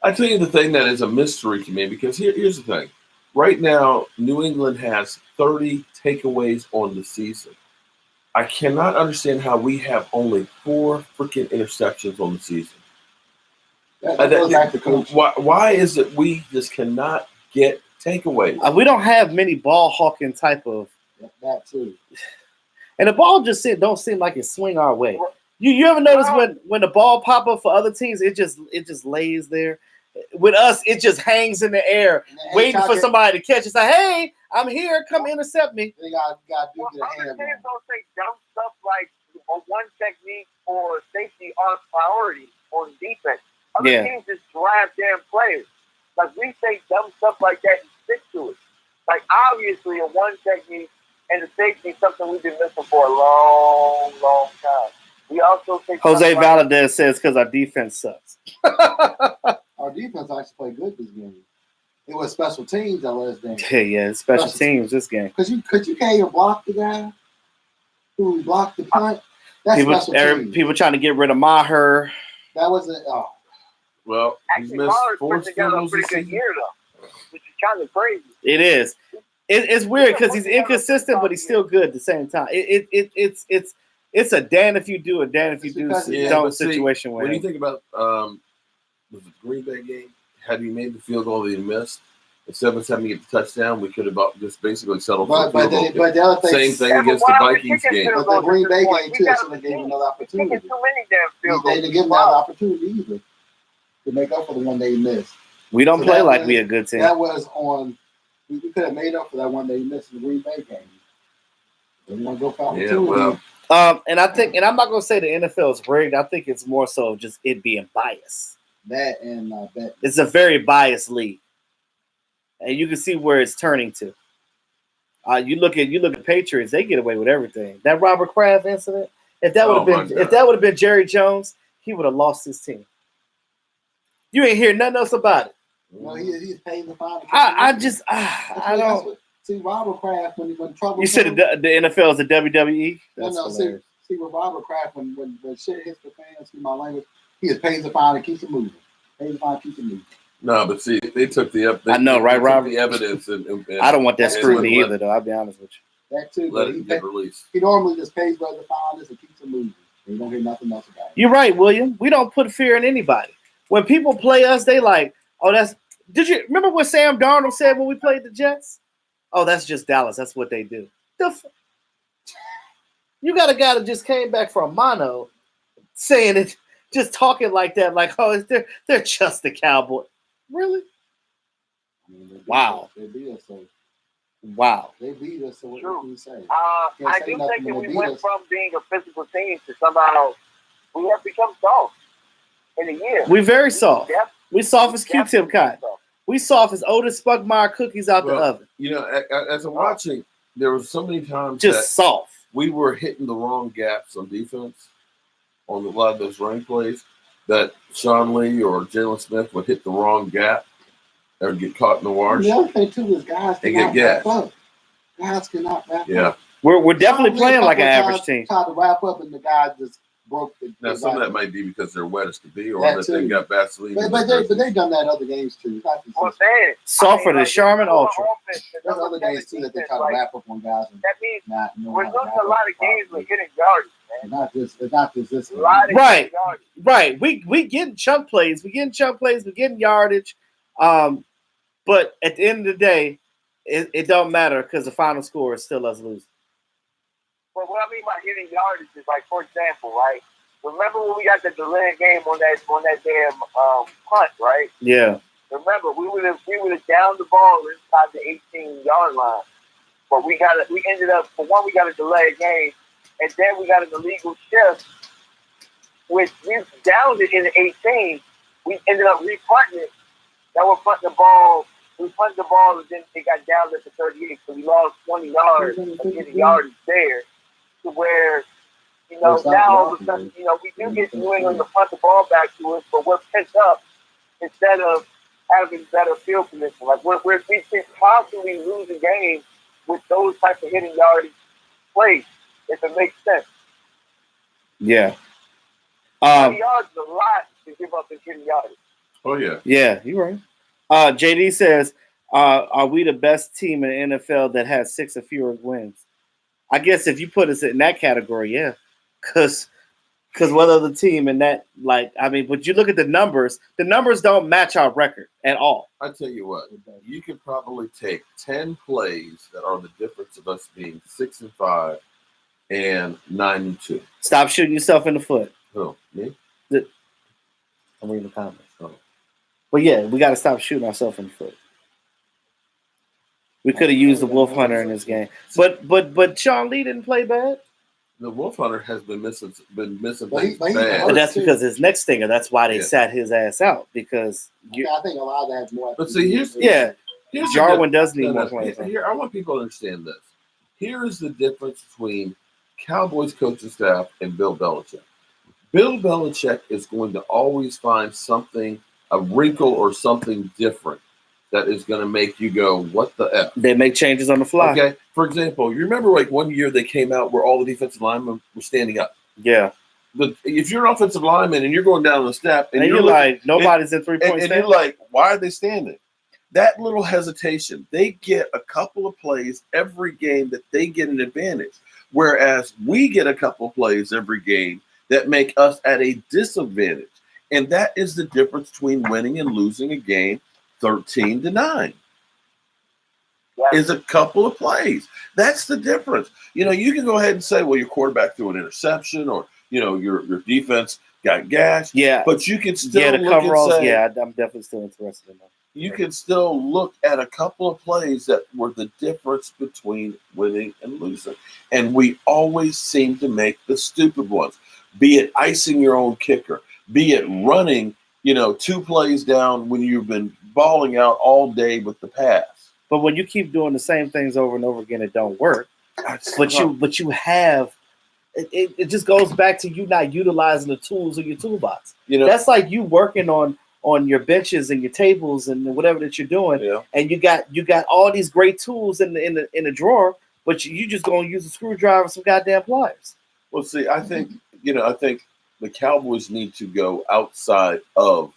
I tell you the thing that is a mystery to me, because here's the thing. Right now, New England has 30 takeaways on the season. I cannot understand how we have only 4 freaking interceptions on the season. Why is it we just cannot get takeaways? We don't have many ball hawking type of that too. And the ball just don't seem like it swing our way. You ever notice when the ball pop up for other teams, it just lays there. With us, it just hangs in the air, waiting for somebody to catch it. Say, hey, I'm here. Come intercept me. They got other teams don't say dumb stuff like a one technique or safety on priority on defense. Other teams just draft damn players. Like, we say dumb stuff like that and stick to it. Like, obviously, a one technique and the safety is something we've been missing for a long, long time. We also say Jose Valadez says because our defense sucks. Our defense actually played good this game. It was special teams that let us down. Yeah, special teams this game. Because you can't even block the guy who blocked the punt. That's special teams. People trying to get rid of Maher. That wasn't. Oh. Well, he's actually, missed Maher's 4 put together a pretty good year, though, which is kind of crazy. It is. It's weird because he's inconsistent, but he's still good at the same time. It's a damn if you do, a damn if you don't situation. When you think about was it the Green Bay game? Had he made the field goal that he missed, instead of having to get the touchdown, we could have just basically settled for but the other thing, same thing against the Vikings game. But the Green Bay game too, so they gave him another opportunity. They didn't give him another opportunity either to make up for the one they missed. We don't play like we a good team. That was on. We could have made up for that one they missed in the Green Bay game. They want to go for opportunity. And I think, and I'm not going to say the NFL is rigged. I think it's more so just it being biased. That and that. It's a very biased league, and you can see where it's turning to. You look at Patriots; they get away with everything. That Robert Kraft incident, if that would have been Jerry Jones, he would have lost his team. You ain't hear nothing else about it. No, he's paying the fine. I don't see Robert Kraft when trouble. You said the NFL is the WWE. No. See with Robert Kraft when shit hits the fans, through my language, he just pays the fine and keeps it moving. Pays the fine, keeps it moving. No, but see, they took the I know, right, Robert? The evidence, and I don't want that scrutiny either, though. I'll be honest with you. That too. Let it get released. He normally just pays where the fine is and keeps it moving. You don't hear nothing else about it. You're right, William. We don't put fear in anybody. When people play us, they like, oh, that's. Did you remember what Sam Darnold said when we played the Jets? Oh, that's just Dallas. That's what they do. You got a guy that just came back from mono saying it, just talking like that, like, oh, they're just the Cowboys. Really? I mean, wow. They beat us, so. Wow. They beat us, so what can you say? I do think that we went from being a physical team to somehow we have become soft in a year. We very soft. We soft as Q-tip cotton. We soft as Otis Spugmeyer cookies out the oven. You know, as I'm watching, there were so many times just soft. We were hitting the wrong gaps on defense on a lot of those running plays that Sean Lee or Jalen Smith would hit the wrong gap or get caught in the wash. The other thing too is guys cannot wrap up. Guys cannot wrap up. We're definitely playing like an average team. Tried to wrap up and the guy just broke the. Now some of that might be because they're wet as to be, or that they got Vaseline. But they've done that in other games too. Softer than Charmin Ultra. There's other games too that they try to wrap up on guys. That means we're losing a lot of games with getting yardage, man. It's not just this. Right. We getting chunk plays. We getting yardage. But at the end of the day, it don't matter because the final score is still us losing. But what I mean by hitting yardage is, like, for example, right? Remember when we got the delayed game on that damn punt, right? Yeah. Remember, we would have downed the ball inside the 18-yard line, but we ended up, for one, we got a delayed game, and then we got an illegal shift, which we downed it in the 18. We ended up re-punting it. Now we're punting the ball. We punted the ball, and then it got down at the 38, so we lost 20 yards of getting yardage there. To where, now all of a sudden, we do get New England to punt the ball back to us, but we're picked up instead of having better field position. Like we keep constantly losing games with those type of hitting yardage plays, if it makes sense. Yeah. 20 yards is a lot to give up in hitting yardage. Oh yeah. Yeah, you're right. JD says, "Are we the best team in the NFL that has 6 or fewer wins?" I guess if you put us in that category, yeah, because what other team in that, but you look at the numbers don't match our record at all. I tell you what, you could probably take 10 plays that are the difference of us being 6-5 and 9-2. Stop shooting yourself in the foot. Who, me? I'm reading the comments. Oh. But yeah, we got to stop shooting ourselves in the foot. We could have used the Wolf Hunter in this game, but Sean Lee didn't play bad. The Wolf Hunter has been missing But he- things but he bad. hurt. But that's because his neck stinger. That's why they Yeah. sat his ass out because I think a lot of that has more. But see, here's yeah, here's the Jarwin diff- does need no, more no, playing time. Here, I want people to understand this. Here is the difference between Cowboys coaching staff and Bill Belichick. Bill Belichick is going to always find something, a wrinkle or something different that is going to make you go, what the F? They make changes on the fly. Okay. For example, you remember like one year they came out where all the defensive linemen were standing up. Yeah. If you're an offensive lineman and you're going down the step And you're like, nobody's in 3 points. and you're like, why are they standing? That little hesitation, they get a couple of plays every game that they get an advantage. Whereas we get a couple of plays every game that make us at a disadvantage. And that is the difference between winning and losing a game 13-9. Is a couple of plays. That's the difference. You can go ahead and say, well, your quarterback threw an interception or, your defense got gashed. Yeah. But you can still the look coveralls. and say, Yeah, I'm definitely still interested in that. you can still look at a couple of plays that were the difference between winning and losing. And we always seem to make the stupid ones, be it icing your own kicker, be it running, 2 plays down when you've been balling out all day with the pass. But when you keep doing the same things over and over again, it don't work. But you have it just goes back to you not utilizing the tools of your toolbox. That's like you working on your benches and your tables and whatever that you're doing, and you got all these great tools in the drawer, but you just gonna use a screwdriver and some goddamn pliers. Well, see, I think the Cowboys need to go outside of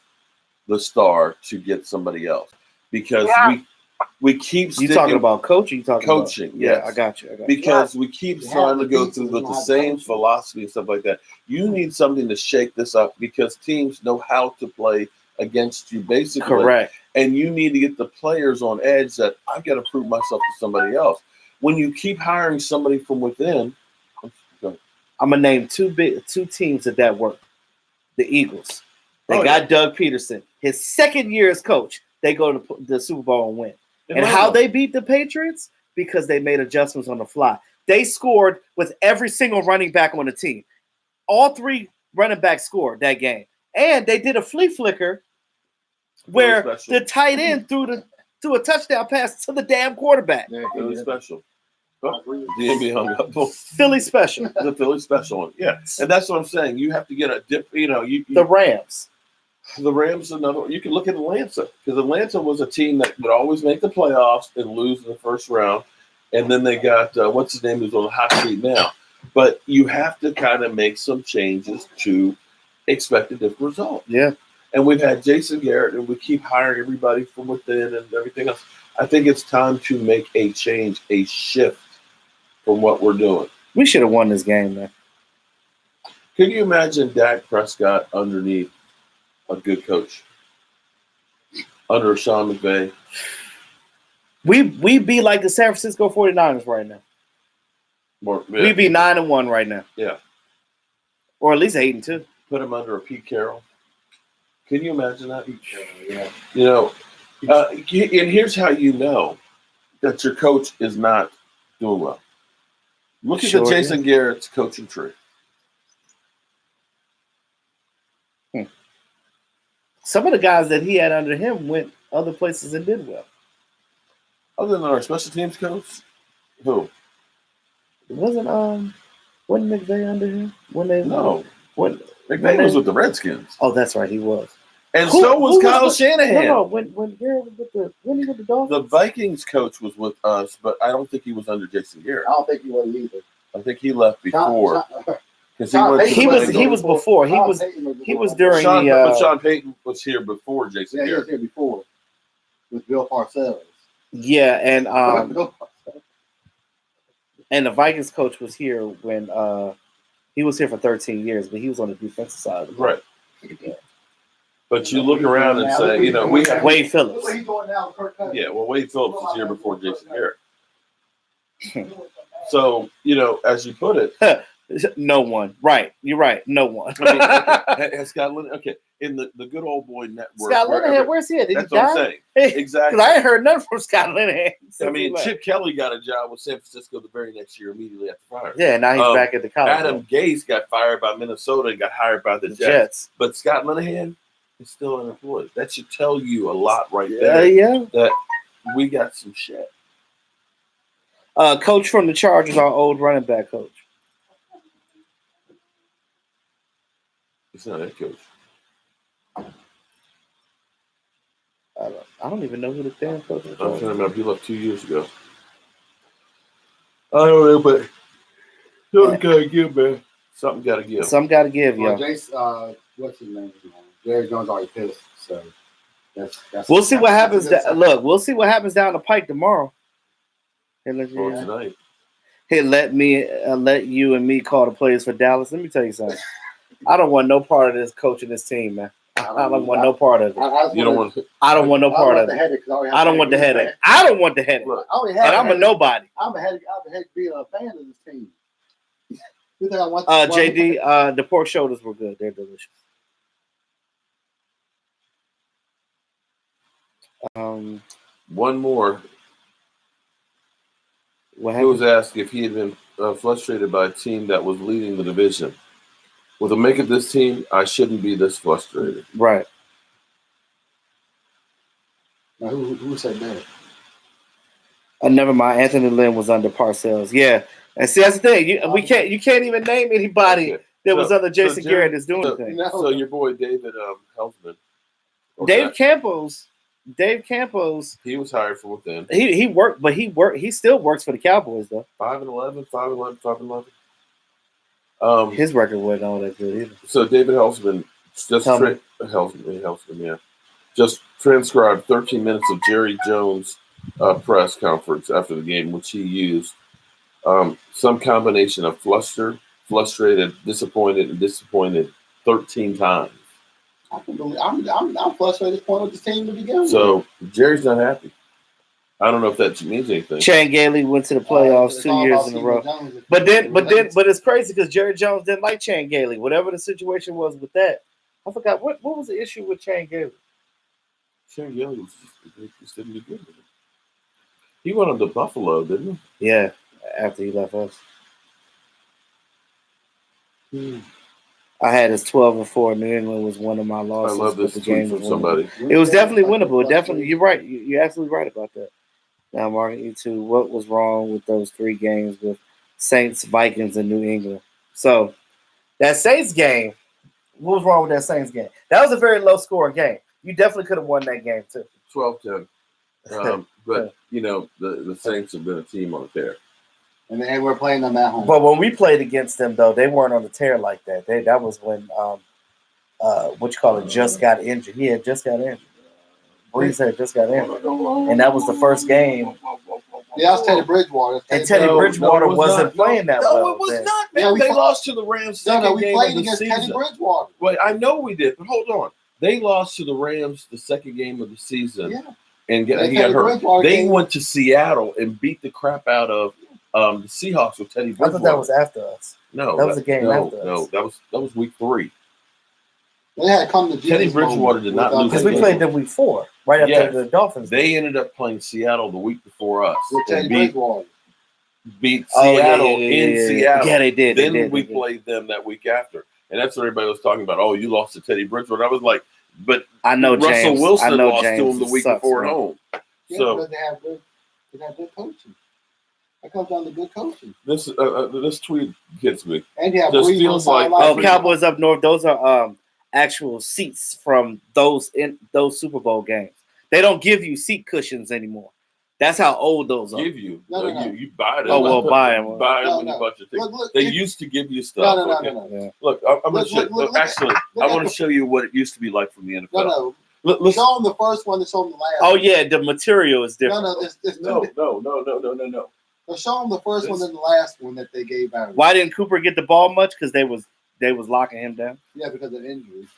the star to get somebody else because we keep You talking about coaching? You talking coaching? About, yes. I got you. Because we keep trying to go through with the same philosophy and stuff like that. You need something to shake this up because teams know how to play against you, basically. Correct. And you need to get the players on edge that I've got to prove myself to somebody else. When you keep hiring somebody from within, I'm gonna name two teams that work. The Eagles. They got Doug Peterson. His second year as coach, they go to the Super Bowl and win. And how they beat the Patriots? Because they made adjustments on the fly. They scored with every single running back on the team. All 3 running backs scored that game. And they did a flea flicker where the tight end threw a touchdown pass to the damn quarterback. Yeah, Philly special. DMB hung up. Philly special. The Philly special one. Yeah. And that's what I'm saying. You have to get a dip, the Rams. The Rams, another one. You can look at Atlanta because Atlanta was a team that would always make the playoffs and lose in the first round. And then they got, what's his name, who's on the hot seat now. But you have to kind of make some changes to expect a different result. Yeah. And we've had Jason Garrett, and we keep hiring everybody from within and everything else. I think it's time to make a change, a shift from what we're doing. We should have won this game, man. Can you imagine Dak Prescott underneath a good coach? Under Sean McVay? We be like the San Francisco 49ers right now. We'd be 9-1 right now. Yeah. Or at least 8-2. Put him under a Pete Carroll. Can you imagine that? Yeah. And here's how you know that your coach is not doing well. Look at the Jason Garrett's coaching tree. Some of the guys that he had under him went other places and did well. Other than our special teams coach, who? It wasn't McVay under him when they no. McVay was with the Redskins. Oh, that's right, he was. And so was Kyle Shanahan. No, when Garrett was when he with the Dolphins. The Vikings coach was with us, but I don't think he was under Jason Garrett. I don't think he was either. I think he left before. He was before. He was during but Sean Payton was here before Jason Garrett. He was here before with Bill Parcells. Yeah, and the Vikings coach was here when he was here for 13 years, but he was on the defensive side of the ball. Right. Yeah. But you look around and say, we have Wade Phillips. Yeah, well, Wade Phillips was here before Jason Garrett. So, as you put it, no one. Right. You're right. No one. I mean, okay. in the good old boy network. Scott Linehan, where's he at? Did That's he what die? I'm saying. Exactly. Because I ain't heard nothing from Scott Linehan. I mean, Chip Kelly got a job with San Francisco the very next year, immediately after fire. Yeah, now he's back at the college. Adam Gase got fired by Minnesota and got hired by the Jets. But Scott Linehan is still unemployed. That should tell you a lot right there. Yeah. That we got some shit. Coach from the Chargers, our old running back coach. He's not that coach. I don't even know who the damn coach is. I'm trying to remember. He left 2 years ago. I don't know, but something got to give, man. Something got to give. Something got to give, well, yo. Jace, what's his name? Jerry Jones already pissed, so that's we'll see what happens. Look, we'll see what happens down the pike tomorrow. Tonight. Hey, let you and me call the players for Dallas. Let me tell you something. I don't want no part of this coaching this team, man. I don't want no part of it. You don't want. I don't want no part of it. I don't want the headache. I don't want the headache. And I'm a nobody. I'm a headache being a fan of this team. You think I want JD, the pork shoulders were good. They're delicious. One more. He was asked if he had been frustrated by a team that was leading the division. With the make of this team, I shouldn't be this frustrated. Right. Now, who said that? Never mind. Anthony Lynn was under Parcells. Yeah, and see that's the thing. You can't even name anybody that was under Jason Garrett that's doing anything. So your boy David Helfman. Dave Campos. He was hired from within. He worked, but he still works for the Cowboys though. 5-11, 5-11. His record wasn't all that good either. So David Helfman just transcribed 13 minutes of Jerry Jones' press conference after the game, which he used some combination of frustrated, disappointed 13 times. I can believe I'm frustrated at this point with this team to begin with. So Jerry's not happy. I don't know if that means anything. Chan Gailey went to the playoffs 2 years in a row. But it's crazy because Jerry Jones didn't like Chan Gailey. Whatever the situation was with that, I forgot what was the issue with Chan Gailey. Chan Gailey just didn't do good with him. He went on to Buffalo, didn't he? Yeah, after he left us. I had us 12-4. New England was one of my losses. I love this tweet from somebody. It was definitely winnable. Definitely, you're right. You're absolutely right about that. Now, Mark, you too. What was wrong with those 3 games with Saints, Vikings, and New England? So that Saints game, what was wrong with that Saints game? That was a very low-scoring game. You definitely could have won that game too. 12-10. But the Saints have been a team on a tear. And we're playing them at home. But when we played against them, though, they weren't on the tear like that. That was when just got injured. He had just got injured. Breeze had just got injured, and that was the first game. Yeah, that's Teddy Bridgewater. Teddy Bridgewater wasn't playing that well. No, it was not. Man. They lost to the Rams. We played against Teddy Bridgewater. Well, I know we did, but hold on. They lost to the Rams the second game of the season. Yeah. And he got hurt. They went to Seattle and beat the crap out of the Seahawks with Teddy Bridgewater. I thought that was after us. No, that was a game after us. No, that was week 3. They had come to Teddy Bridgewater did not lose because we played them week 4, right after the Dolphins. They ended up playing Seattle the week before us. With Teddy Bridgewater. Beat Seattle in Seattle. Yeah, they did. Then we played them that week after, and that's what everybody was talking about. Oh, you lost to Teddy Bridgewater. I was like, but I know Russell James. Wilson lost James to him the week before at home. Yeah, so because they have good coaching. That comes down to good coaching. This tweet gets me. And you have just feels like Cowboys up north. Those are actual seats from those Super Bowl games. They don't give you seat cushions anymore. That's how old those are. Give you. No. You buy them. Oh, well, buy them. Buy them when you bought your ticket. They used to give you stuff. No. Yeah. Look, I'm going to show you. Actually, I want to show you what it used to be like from the NFL. No. Show them the first one. Show them the last. Oh yeah, the material is different. No. Well, show them the first one and the last one that they gave out. Why didn't Cooper get the ball much? Because they was locking him down. Yeah, because of injuries.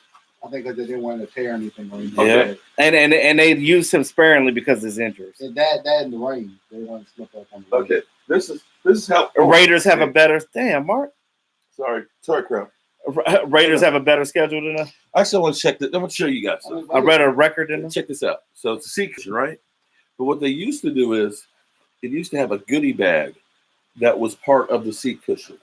I think because they didn't want to tear anything. Yeah, and they used him sparingly because of his injuries. That and the rain. They want to slip up on the rain. This is how Raiders have a better. Damn, Mark. Sorry, crowd. Raiders have a better schedule than us. Actually, I want to check that. I'm going to show you guys something. A better record than us. Check this out. So it's a secret, right? But what they used to do is it used to have a goodie bag that was part of the seat cushion.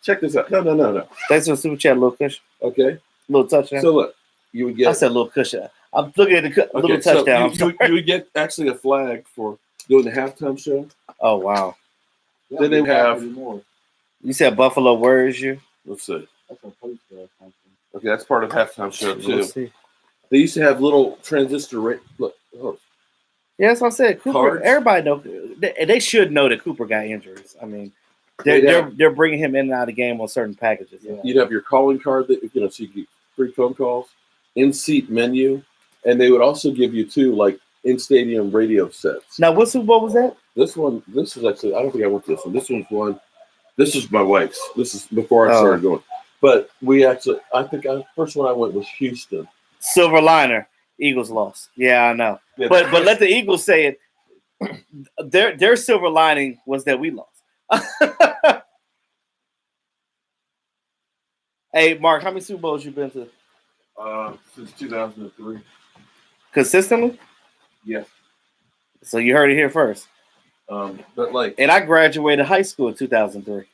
Check this out. No. Thanks for the super chat, little cushion. Okay. Little touchdown. So look, you would get. I said little cushion. I'm looking at the little touchdown. So you would get actually a flag for doing the halftime show. Oh wow. Then they have. You said Buffalo. Where is you? Let's see. That's a post there. Okay, that's part of halftime show too. Let's see. They used to have little transistor. Look. Yeah, that's what I said. Cooper. Cards. Everybody know. They should know that Cooper got injuries. I mean, they're bringing him in and out of the game on certain packages. Yeah. You'd have your calling card that so you get free phone calls, in-seat menu, and they would also give you like in-stadium radio sets. Now, what Super Bowl was that? This was actually, I don't think I went to this one. This one's one. This is my wife's. This is before I started going. But I think the first one I went was Houston. Silver liner. Eagles lost. Yeah, I know. Yeah, but let the Eagles say it. Their silver lining was that we lost. Hey, Mark, how many Super Bowls you been to? Since 2003. Consistently? Yeah. So you heard it here first. But and I graduated high school in 2003.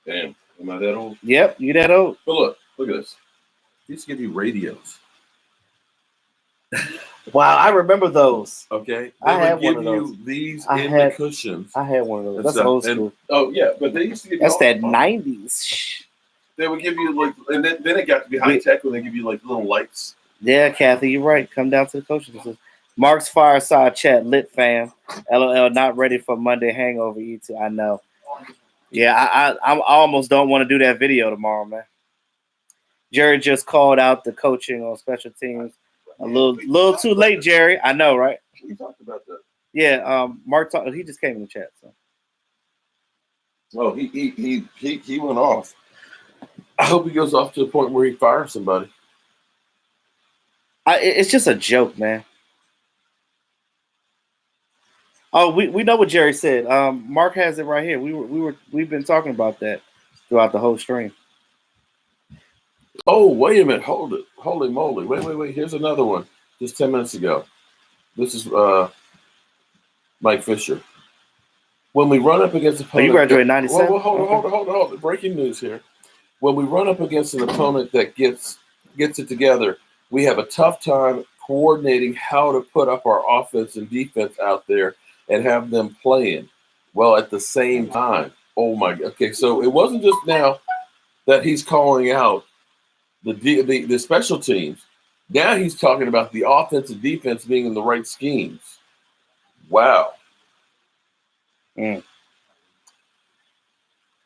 Damn, am I that old? Yep, you that old. But look at this. They used to give you radios. Wow, I remember those. Okay, I had would give one of those. you these the cushions. I had one of those. That's old school. But they used to give you. That's that 90s. They would give you and then it got to be high tech when they give you little lights. Yeah, Kathy, you're right. Come down to the coaching. Mark's Fireside Chat, lit fam. LOL, not ready for Monday hangover. E2. I know. Yeah, I almost don't want to do that video tomorrow, man. Jerry just called out the coaching on special teams. A little too late, Jerry. I know, right? We talked about that. Yeah, Mark talked. He just came in the chat. So. Oh, he went off. I hope he goes off to the point where he fires somebody. It's just a joke, man. Oh, we know what Jerry said. Mark has it right here. We've been talking about that throughout the whole stream. Oh, wait a minute. Hold it. Holy moly. Wait. Here's another one. Just 10 minutes ago. This is Mike Fisher. When we run up against opponent, you graduated 97? Well, hold on. Breaking news here. When we run up against an opponent that gets it together, we have a tough time coordinating how to put up our offense and defense out there and have them playing well at the same time. Oh my God. Okay, so it wasn't just now that he's calling out the special teams. Now he's talking about the offense and defense being in the right schemes. Wow.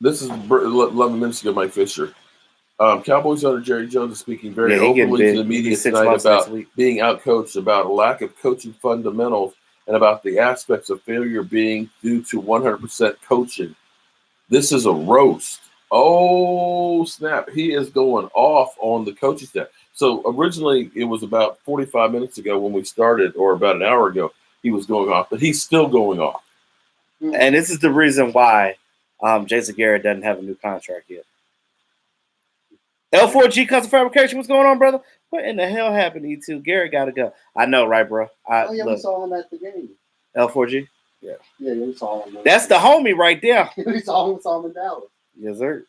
This is 11 minutes ago, Mike Fisher. Cowboys owner Jerry Jones is speaking very openly to the media tonight about being outcoached, about a lack of coaching fundamentals, and about the aspects of failure being due to 100% coaching. This is a roast. Oh, snap. He is going off on the coaching staff. So originally it was about 45 minutes ago when we started, or about an hour ago, he was going off, but he's still going off. And this is the reason why Jason Garrett doesn't have a new contract yet. L4G Custom Fabrication, what's going on, brother? What in the hell happened to you two? Garrett got to go. I know, right, bro? We saw him at the game. L4G? Yeah, we saw him. That's the homie right there. We saw him in Dallas. Yes, sir.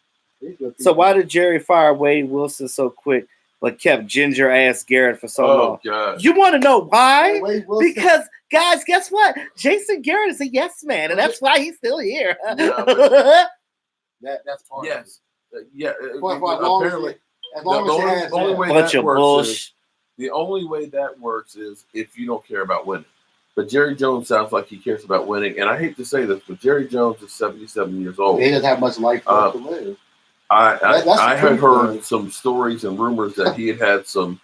So why did Jerry fire Wade Wilson so quick, but kept ginger-ass Garrett for so long? Oh, God. You want to know why? Because, guys, guess what? Jason Garrett is a yes man, and that's why he's still here. Yeah, that's part yes. of it. Yeah, apparently, the only way bunch that of works bullshit. the only way that works is if you don't care about winning. But Jerry Jones sounds like he cares about winning, and I hate to say this, but Jerry Jones is 77 years old. He doesn't have much life left to live. I had heard some stories and rumors that he had some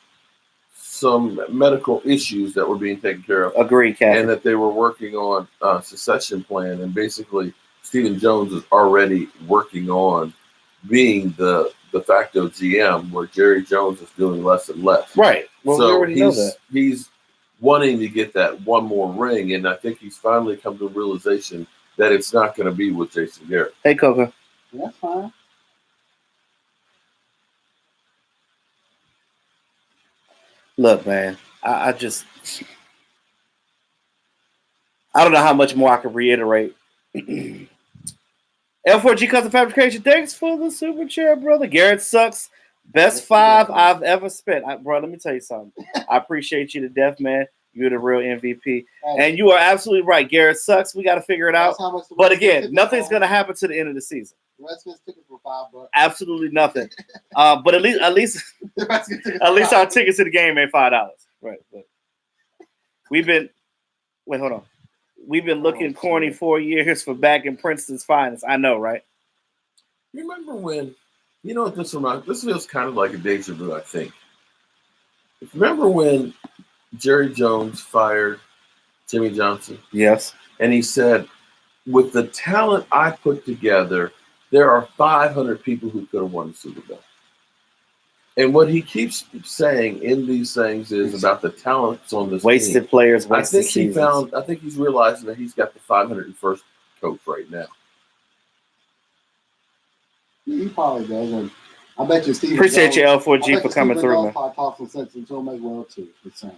medical issues that were being taken care of. Agreed, Captain. And that they were working on a succession plan, and basically Stephen Jones is already working on being the de facto GM, where Jerry Jones is doing less and less. Right. Well, so we already know that. He's wanting to get that one more ring, and I think he's finally come to a realization that it's not going to be with Jason Garrett. Hey, Coco. That's fine. Look, man, I don't know how much more I can reiterate. L4G Custom Fabrication, thanks for the super chat, brother. Garrett sucks. Best 5 I've ever spent. Bro, let me tell you something. I appreciate you to death, man. You're the real MVP. And you are absolutely right. Garrett sucks. We got to figure it out. But again, nothing's going to happen to the end of the season. Redskins tickets for $5. Absolutely nothing. But at least our tickets to the game ain't $5. Right. But we've been looking corny 4 years for back in Princeton's finest. I know, right? You remember when, you know what this reminds? This feels kind of like a deja vu, I think. Remember when Jerry Jones fired Jimmy Johnson? Yes. And he said, with the talent I put together, there are 500 people who could have won the Super Bowl. And what he keeps saying in these things is about the talents on this wasted team. Players, I wasted think seasons. I think he's realizing that he's got the 501st coach right now. He probably does. And I bet you Steve. Appreciate you, L4G, for coming through, man. Probably talk some sense into him as well too. It's I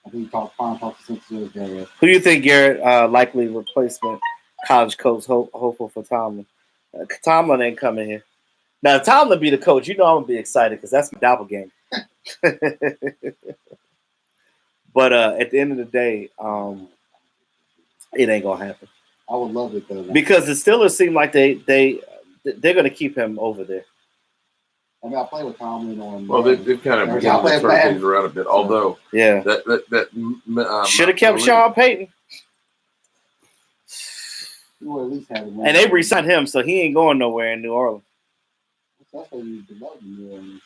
think he talk some sense into Garrett. Who do you think Garrett likely replacement college coach hopeful for Tomlin? Tomlin ain't coming here. Now, if Tomlin be the coach, you know I'm gonna be excited because that's my doppelganger. But at the end of the day, it ain't gonna happen. I would love it though. Because the Steelers seem like they're gonna keep him over there. I mean, I play with Tomlin on. Well, they've kind of begun to turn things around a bit. Although, yeah, that should have kept Sean Payton. At least had him. And they re-signed him, so he ain't going nowhere in New Orleans. That's what you develop in New Orleans.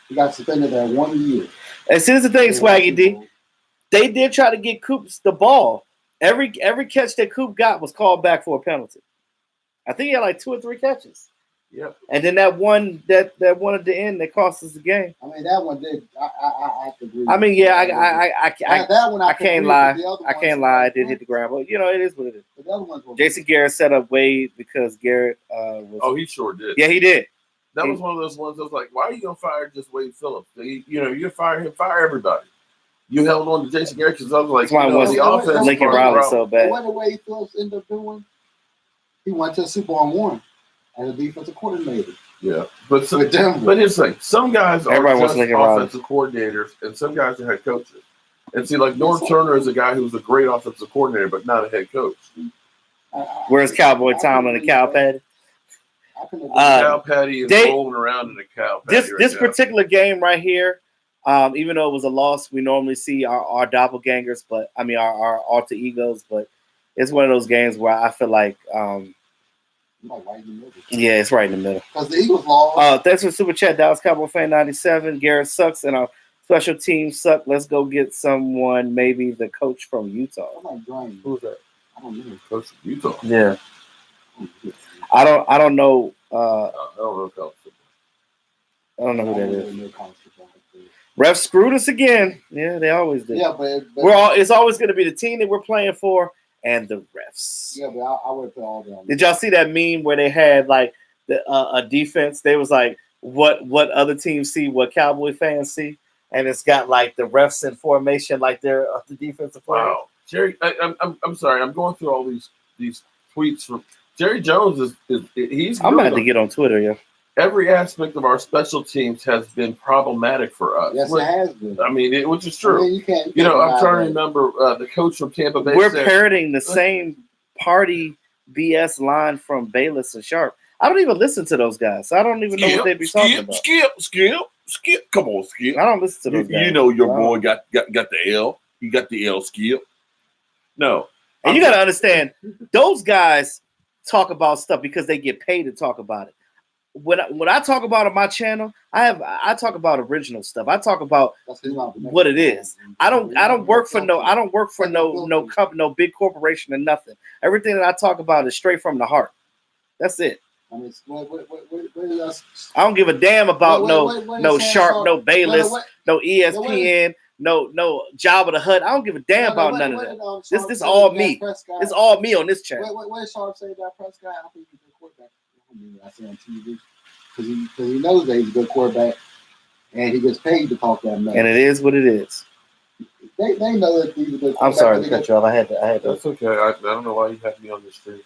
He got suspended there 1 year. And see, here's the thing, Swaggy D. They did try to get Coops the ball. Every catch that Coop got was called back for a penalty. I think he had like 2 or 3 catches. Yep. And then that one at the end that cost us the game. I mean, that one did. I agree. I mean, yeah, that one I can't lie. I can't lie. I did hit the ground, but you know, it is what it is. The other ones were Jason Garrett set up Wade because Garrett was. Oh, he sure did. Yeah, he did. That was one of those ones that was like, why are you gonna fire just Wade Phillips? You fire him, fire everybody. You held on to Jason Garrett because I was like, the offense. Lincoln Riley so bad. What did Wade Phillips end up doing? He went to the Super Bowl and won as a defensive coordinator. Yeah, but here's the thing: some guys are just offensive coordinators, and some guys are head coaches. And see, like Norm Turner is a guy who's a great offensive coordinator, but not a head coach. Where's Cowboy Tomlin and Cow Patty? Cow Patty is rolling around in a cow patty. This particular game right here, even though it was a loss, we normally see our doppelgangers, but I mean our alter egos. But it's one of those games where I feel like. Yeah, it's right in the middle. Because the Eagles lost. Thanks for super chat, Dallas Cowboy fan 97. Garrett sucks and our special team suck. Let's go get someone, maybe the coach from Utah. Who's that? I don't know. Coach from Utah. Yeah. I don't know. I don't know who that is. Refs screwed us again. Yeah, they always do. Yeah, but it's always going to be the team that we're playing for. And the refs. Yeah, but I would put all down. Did y'all see that meme where they had like a defense? They was like, what other teams see, what Cowboy fans see, and it's got like the refs in formation, like they're the defensive players. Wow, Jerry, I'm sorry, I'm going through all these tweets from Jerry Jones. I'm about to get on Twitter, yeah. Every aspect of our special teams has been problematic for us. Yes, it has been. I mean, which is true. I mean, I'm trying to remember the coach from Tampa Bay. We're parroting the same party BS line from Bayless and Sharp. I don't even listen to those guys. So I don't even know what they be talking about. Skip. Come on, Skip. I don't listen to those guys. You know your boy got the L. He got the L, Skip. No. And you got to understand, those guys talk about stuff because they get paid to talk about it. When I talk about on my channel, I talk about original stuff. I talk about what it is. I don't work for no company, no big corporation or nothing. Everything that I talk about is straight from the heart. That's it. I don't give a damn about no Sharp, no Bayless, no ESPN, no Jabba the Hutt. I don't give a damn about none of that. This all me. It's all me on this channel. What did Sharp say about Prescott? I think he's a quarterback. I see on TV because he knows that he's a good quarterback, and he gets paid to talk that mess. And it is what it is. They know that. I'm sorry to cut you off. I had to. That's okay. I don't know why you had me on the street.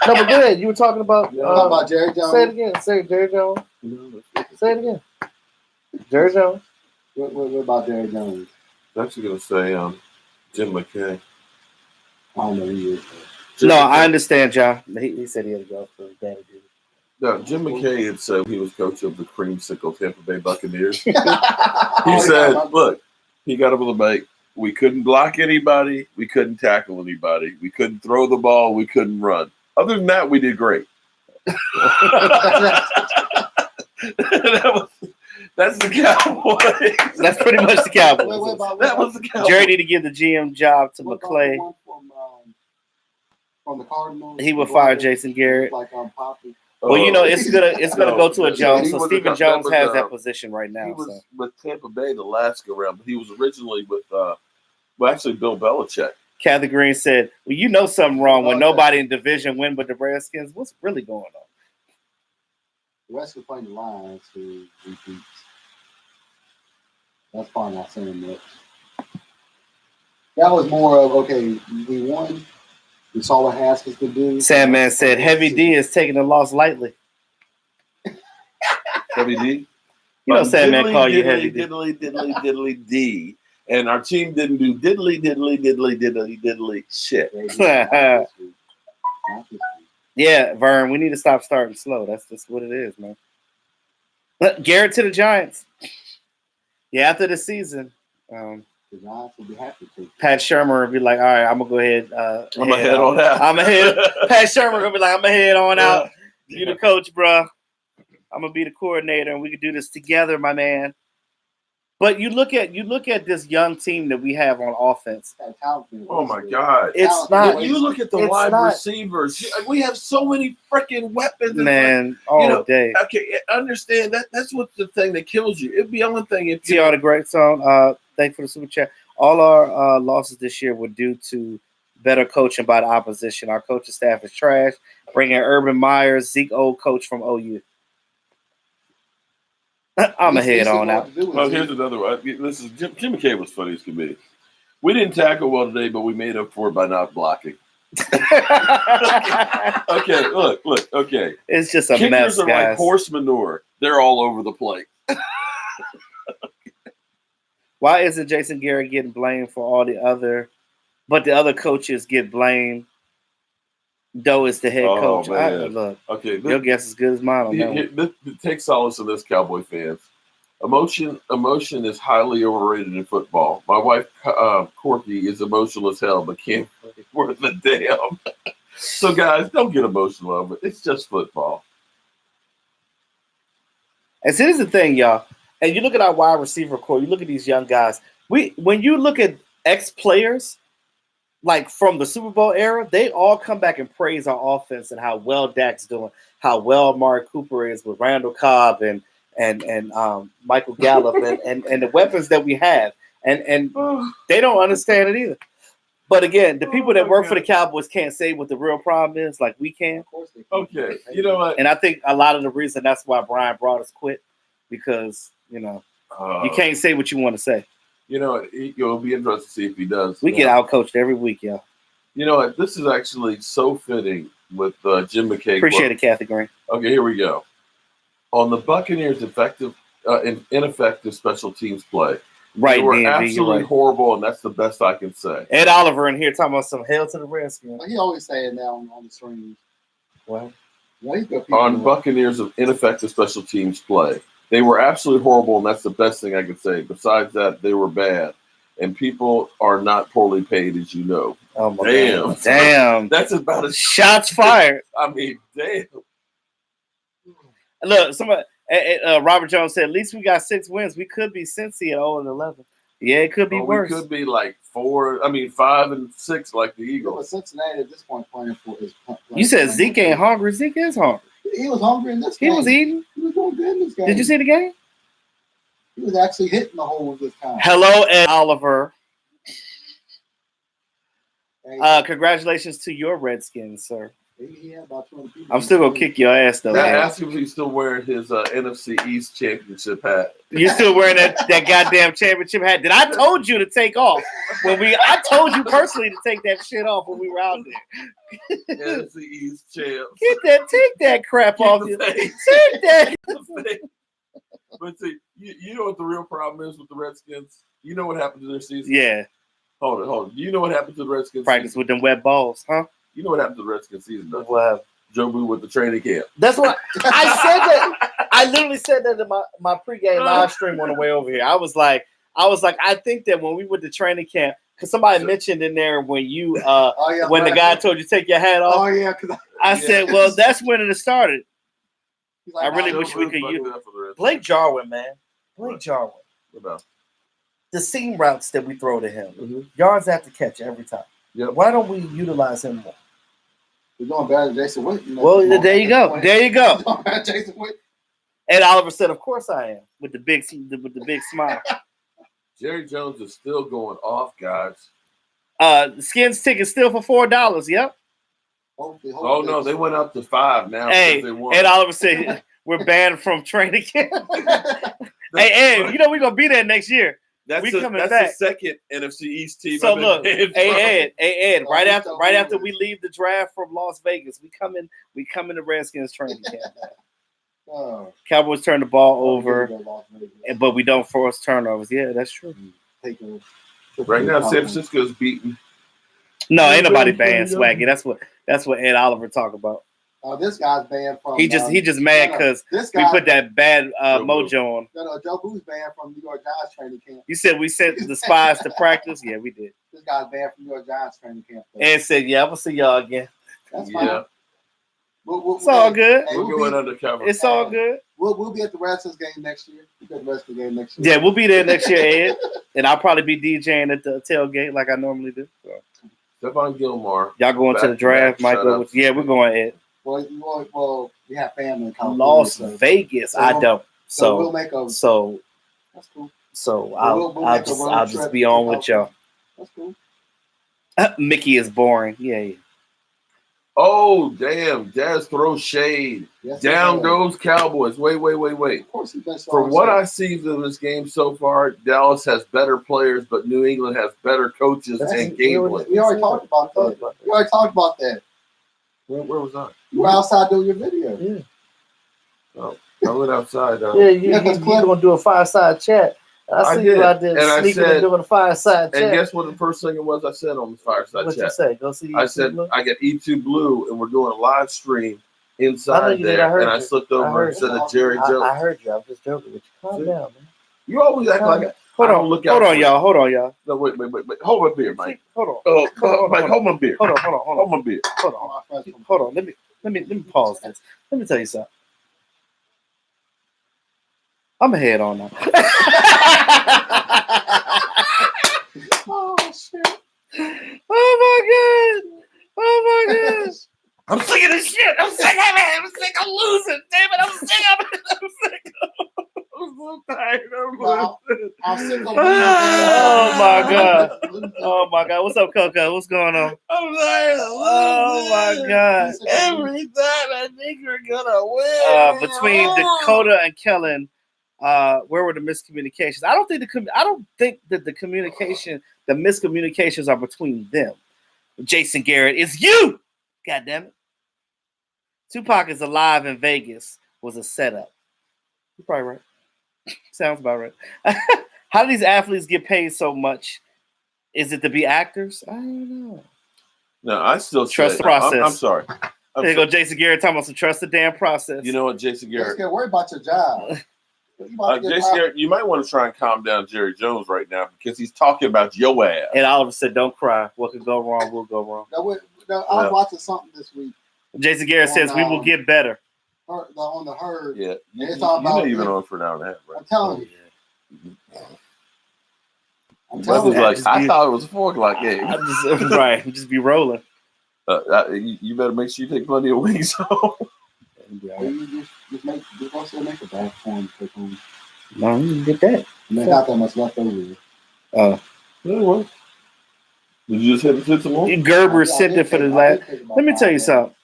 No, but go ahead. You were talking about. Talk about Jerry Jones. Say it again. Say it, Jerry Jones. Say it again. Jerry Jones. What about Jerry Jones? I'm actually gonna say Jim McKay. I don't know who he is. No, I understand, John. He said he had to go for his daddy duty. No, Jim McKay had said he was coach of the creamsicle Tampa Bay Buccaneers. He said, look, he got up on the mic. We couldn't block anybody. We couldn't tackle anybody. We couldn't throw the ball. We couldn't run. Other than that, we did great. That's the Cowboys. That's pretty much the Cowboys. That was the Cowboys. Jerry need to give the GM job to McClay. From the Cardinals, he would fire Jason Garrett. Like Poppy. Well, you know, it's gonna go to a Jones. So was Stephen that Jones was, has that position right now. He was with Tampa Bay the last go round, but he was originally with actually Bill Belichick. Kathy Green said, "Well, you know something wrong when nobody in division win but the Redskins. What's really going on?" The Redskins playing the Lions who repeats. That's probably not saying much. That was more of okay. We won. We saw what Haskins could do. Sandman said, "Heavy D is taking the loss lightly." Heavy D. You know, Sandman called you Heavy D. Diddly D. And our team didn't do diddly shit. Yeah, Vern, we need to stop starting slow. That's just what it is, man. Garrett to the Giants. Yeah, after the season, the Giants will be happy to. Pat Shermer will be like, "All right, I'm gonna go ahead. I'm gonna head on out. I'm ahead." Pat Shermer gonna be like, "I'm gonna head on out. You the coach, bro. I'm gonna be the coordinator, and we can do this together, my man." But you look at this young team that we have on offense. Oh my God! It's not. You look at the wide receivers. We have so many freaking weapons, man. All day. Okay, understand that. That's what the thing that kills you. It'd be the only thing if you. The great song. Thanks for the super chat. All our losses this year were due to better coaching by the opposition. Our coaching staff is trash. Bringing Urban Myers, Zeke, old coach from OU. I'm ahead on out. Well, here's another one. This is Jim McKay was funny as can be. We didn't tackle well today, but we made up for it by not blocking. Okay, look. Okay, it's just a Kickers mess, are guys. Like horse manure. They're all over the place. Why isn't Jason Garrett getting blamed for all the other, but the other coaches get blamed? Doe is the head coach. Look, okay, your guess is as good as mine on that. Take solace in this, Cowboy fans. Emotion is highly overrated in football. My wife, Corky, is emotional as hell, but can't worth a damn. So, guys, don't get emotional over it. It's just football. And so here's the thing, y'all. And you look at our wide receiver core. You look at these young guys. When you look at ex-players, like from the Super Bowl era, they all come back and praise our offense and how well Dak's doing, how well Amari Cooper is with Randall Cobb and Michael Gallup and the weapons that we have. And they don't understand it either. But again, the people that work for the Cowboys can't say what the real problem is like we can. Of course they can. Okay, you know what? And I think a lot of the reason that's why Brian brought us quit because, you can't say what you want to say. You know, it'll be interesting to see if he does. We get outcoached every week, y'all. You know what? This is actually so fitting with Jim McKay. Appreciate it, Kathy Green. Okay, here we go. On the Buccaneers' ineffective special teams play, right? They were absolutely horrible, and that's the best I can say. Ed Oliver in here talking about some hell to the Redskins. He always saying that on the streams. Well, on Buccaneers' ineffective special teams play. They were absolutely horrible, and that's the best thing I can say. Besides that, they were bad. And people are not poorly paid, as you know. Oh, my God. Damn. That's about as shots fired. I mean, damn. Look, somebody, Robert Jones said, at least we got 6 wins. We could be Cincy at 0-11. Yeah, it could be worse. We could be like 5 and 6 like the Eagles. But Cincinnati at this point playing for his. You said Zeke ain't hungry. Zeke is hungry. He was hungry in this game. He was eating. He was doing good in this game. Did you see the game? He was actually hitting the hole this time. Hello, Ed Oliver. Congratulations to your Redskins, sir. He had about 20 people. I'm still gonna kick your ass though. Now Man. ask him if he's still wearing his NFC East championship hat. You still wearing that goddamn championship hat? Did I told you to take off I told you personally to take that shit off when we were out there. NFC East champs. Take that crap off you. Take that. But see, you know what the real problem is with the Redskins? You know what happened to their season? Yeah. Hold on. You know what happened to the Redskins Practice season? with them wet balls, huh? You know what happened to the Redskins season, though? What? Joe Boo with the training camp. That's what I said that. I literally said that in my pregame live stream on the way over here. I was like, I think that when we went to training camp, because somebody mentioned in there when you when the guy told you to take your hat off. Oh yeah, because I said, well, that's when it started. like, I really Joe wish we Boo could fucked use it up for the Redskins. Blake Jarwin, man. Blake Jarwin. What about? The seam routes that we throw to him, Mm-hmm. yards after catch every time. Yep. Why don't we utilize him more? we're doing better than Jason Witt. Well, there you go. There you go. Doing better than Jason Witt. And Oliver said, "Of course I am," with the big smile. Jerry Jones is still going off, guys. Skins ticket still for $4. Yep. Hopefully, Oh no, they went up to 5 now. Hey, because they won. and Oliver said we're banned from training camp. hey, you know we're gonna be there next year. That's coming the back. second NFC East team. So I've been look, banned hey Ed, Oh, right that's after so we leave the draft from Las Vegas, we come in the Redskins training camp. Oh, Cowboys turn the ball over, Las Vegas. but we don't force turnovers. Yeah, that's true. Taking- Right now, San Francisco's beating. No, ain't nobody Yeah. banned Swaggy. That's what Ed Oliver talk about. This guy's banned from. He just mad because this we guy put that bad Joe mojo on. No, Joe Boo's banned from New York Giants training camp. You said we sent the spies to practice. Yeah, we did. This guy's banned from New York Giants training camp. Ed said, "Yeah, I'm gonna see y'all again. That's fine. Yeah, It's all good. Hey, we're going undercover. It's all good. We'll be at the Redskins game next year. We'll be at the Redskins game next year. Yeah, we'll be there next year, Ed, and I'll probably be DJing at the tailgate like I normally do. So. Stephon Gilmore. Y'all going to the draft? Might go with. Yeah, we're going Ed. Well, we have family in California. Las so Vegas. I don't. So we'll make a. So That's cool. So we'll I'll just be on with y'all. That's cool. Mickey is boring. Yeah. Oh, damn. Daz throws shade. Yes, Down he does. goes Cowboys. Wait. Of course, he's been From what I see from this game so far, Dallas has better players, but New England has better coaches and game plan. We already talked about that. Where was I? You were outside doing your video. Yeah. Oh, I went outside. You're going to do a fireside chat. I see you out there sneaking and doing a fireside chat. And guess what the first thing it was I said on the fireside What'd chat? you say? Go see I said, Blue? I got E2 Blue, and we're doing a live stream inside there. And I slipped over and said that Jerry Jones. I heard you. I'm just joking with you. Calm down, man. You always act like Hold on, y'all. No, wait. Hold my beer, Mike. Hold on. Oh, Mike, hold my beer. Hold on. Hold my beer. Hold on. Let me pause this. Let me tell you something. I'm ahead on now. Oh shit! Oh my god! I'm sick of this shit. I'm sick of it. I'm sick of losing. Damn it, I'm sick of it. I'm sick of it. I'm so tired of losing. I'm sick of Oh my god! What's up, Coco? What's going on? I'm tired of losing. Oh my god! Every time I think we're gonna win. Between Dakota and Kellen, where were the miscommunications? I don't think that the miscommunications are between them. Jason Garrett, it's you. God damn it. Tupac is alive in Vegas was a setup. You're probably right. Sounds about right. How do these athletes get paid so much? Is it to be actors? I don't know. No, I still trust the process. I'm sorry. There you go, Jason Garrett talking about some trust the damn process. You know what, Jason Garrett? Don't worry about your job. Jason Garrett, you might want to try and calm down Jerry Jones right now because he's talking about your ass. And Oliver said, "Don't cry. What could go wrong will go wrong." I was watching something this week. Jason Garrett says we will get better. On the herd. Yeah, It's all about. You've been on for an hour and a half, right? I'm telling you. I thought it was a 4 o'clock game. I'm just be rolling. You better make sure you take plenty of wings home. Just make a bag for him. No, you can get that. There's not that much left over. Did you just hit some more? Gerber sent it for the last. Let me tell you something.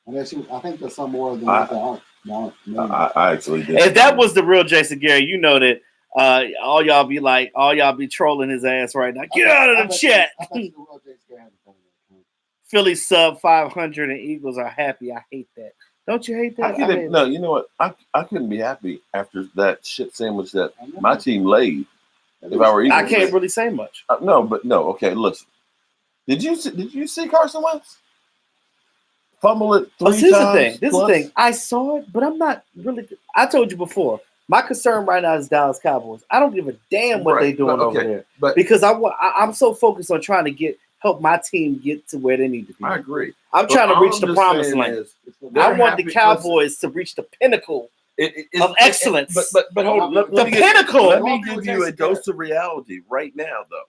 And I think there's some more of them that aren't. I actually did. If that was the real Jason Garrett, you know that all y'all be trolling his ass right now. Get out of the chat. Philly sub 500 and Eagles are happy. I hate that. Don't you hate that? No, you know what? I couldn't be happy after that shit sandwich that my team laid. If I were Eagles, I can't really say much. No. Okay, listen. Did you see Carson Wentz fumble it 3 times? This is the thing. I saw it, but I'm not really. I told you before. My concern right now is Dallas Cowboys. I don't give a damn what they're doing over there, because I'm so focused on trying to help my team get to where they need to be. I agree. I'm trying to reach the promised land. I want the Cowboys to reach the pinnacle of excellence. But hold on. The pinnacle. Let me give you a dose of reality right now, though.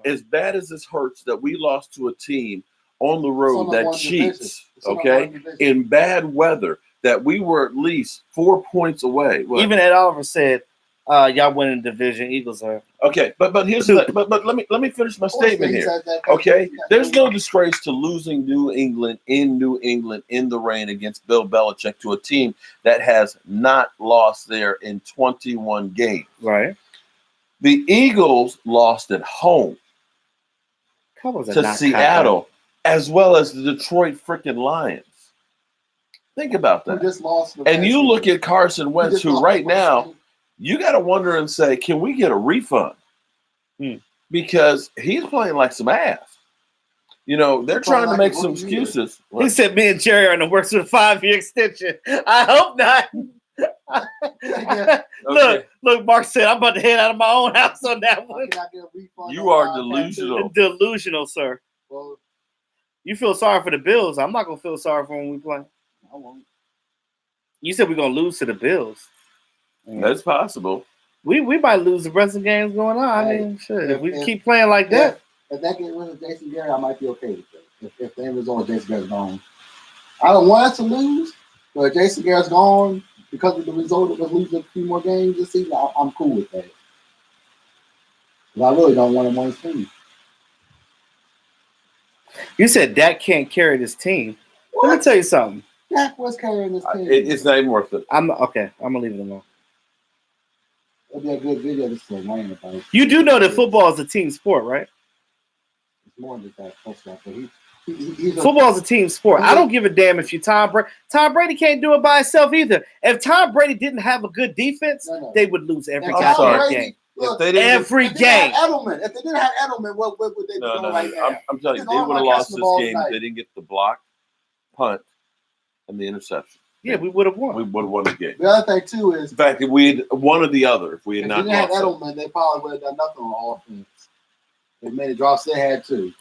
As bad as this hurts that we lost to a team on the road that cheats, okay, in bad weather, that we were at least 4 points away. Even Ed Oliver said, "Y'all winning the division. Eagles are okay." But here's but let me finish my statement here. Okay, there's no disgrace to losing New England in the rain against Bill Belichick to a team that has not lost there in 21 games. Right. The Eagles lost at home to Seattle, as well as the Detroit freaking Lions. Think about that. Just lost and you look at Carson Wentz, who right now, you got to wonder and say, can we get a refund? Because he's playing like some ass. You know, they're trying to make some excuses. He said me and Jerry are in the works with a 5-year extension. I hope not. Look, Mark said I'm about to head out of my own house on that one. You are delusional. Delusional, sir. Well, you feel sorry for the Bills. I'm not gonna feel sorry for when we play. I won't. You said we're gonna lose to the Bills. That's possible. We might lose the rest of the games going on. I mean, shit. If we keep playing like that. If that get rid of Jason Garrett, I might be okay with that. If the end result is Jason Garrett's gone. I don't want us to lose, but if Jason Garrett's gone because of the result of us losing a few more games this season, I'm cool with that. But I really don't want him on his team. You said Dak can't carry this team. What? Let me tell you something. Dak was carrying this team. It's not even worth it. I'm gonna leave it alone. It'll be a good video. This is Wayne about it. You do know that football is a team sport, right? It's more than that. Football is a team sport. I don't give a damn if you Tom Brady. Tom Brady can't do it by himself either. If Tom Brady didn't have a good defense, they would lose every goddamn game. Look, every game. If they didn't have Edelman, what would they be doing right now? I'm telling you, they would have lost this game if they didn't get the block, punt, and the interception. Yeah, we would have won. We would have won the game. The other thing too is, in fact, if we had one or the other, if we had not didn't have Edelman, they probably would have done nothing on offense. They made the drops they had too.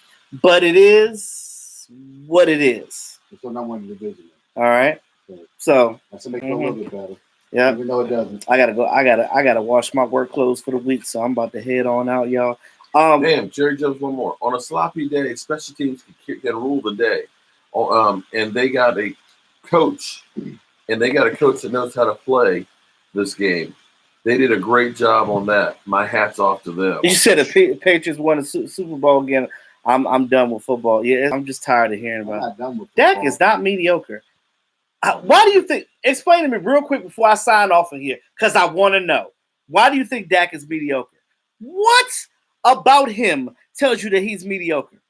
But it is what it is. It's what I wanted to division. All right. So that's to make it a little bit better. Yeah. Even though it doesn't. I gotta go. I gotta wash my work clothes for the week, so I'm about to head on out, y'all. Damn, Jerry Jones, one more. On a sloppy day, special teams can rule the day. And they got a coach, that knows how to play this game. They did a great job on that. My hat's off to them. You said the Patriots won a Super Bowl again. I'm done with football. Yeah, I'm just tired of hearing about it. Dak is not mediocre. Why do you think? Explain to me real quick before I sign off of here, because I want to know. Why do you think Dak is mediocre? What about him tells you that he's mediocre?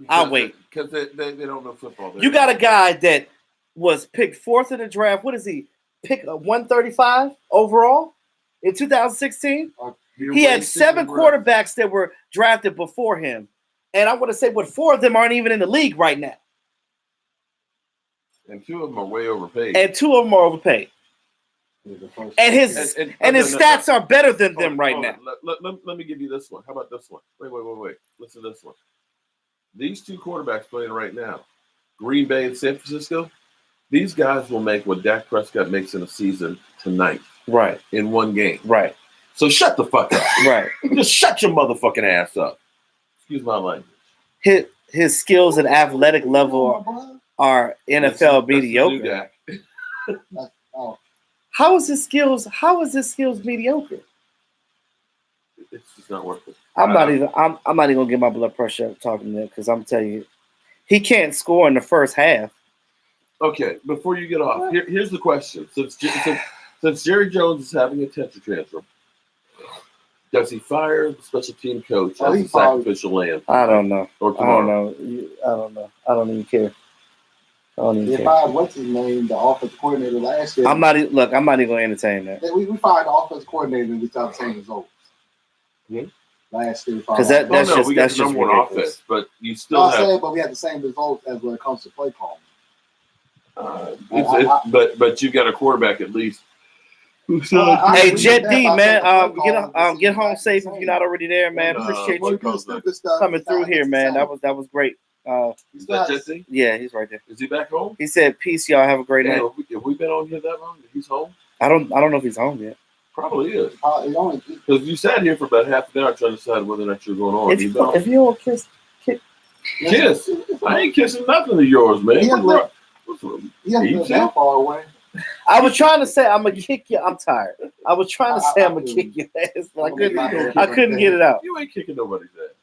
I'll wait. Because they don't know football. You got a guy that was picked 4th in the draft. What is he? Pick 135 overall in 2016? He had 7 quarterbacks that were drafted before him. And I want to say, 4 of them aren't even in the league right now. And 2 of them are way overpaid. And his stats are better than them right now. Let me give you this one. How about this one? Wait. Listen to this one. These 2 quarterbacks playing right now, Green Bay and San Francisco, these guys will make what Dak Prescott makes in a season tonight. Right. In one game. Right. So shut the fuck up. Right. Just shut your motherfucking ass up. Excuse my language. His skills at athletic level are NFL mediocre. How is his skills mediocre? It's just not worth it. I'm not even gonna get my blood pressure up talking to him, because I'm telling you, he can't score in the first half. Okay, before you get off, here's the question: since Jerry Jones is having a temper tantrum, does he fire the special team coach as a sacrificial lamb? I don't know. Or tomorrow? I don't know. I don't even care. They fired what's his name, the offensive coordinator last year. I'm not even going to entertain that. We fired the offensive coordinator and we saw the same results. Yeah. Last year, because that's we got the number one offense, but you still have. But we had the same results as when it comes to play calling. But you got a quarterback at least. Hey, Jet D, man, get home safe if you're not already there, man. Appreciate you coming through here, man. That was great. Is that Jesse? Yeah, he's right there. Is he back home? He said, "Peace, y'all. Have a great night." Have we been on here that long? He's home. I don't know if he's home yet. Probably is. Because you sat here for about half an hour trying to decide whether or not you're going on. If you don't kiss. I ain't kissing nothing of yours, man. He's that far away. I was trying to say I'm gonna kick you. I'm tired. I was trying to say I'm gonna kick your ass, but I couldn't get it out. You ain't kicking nobody's ass.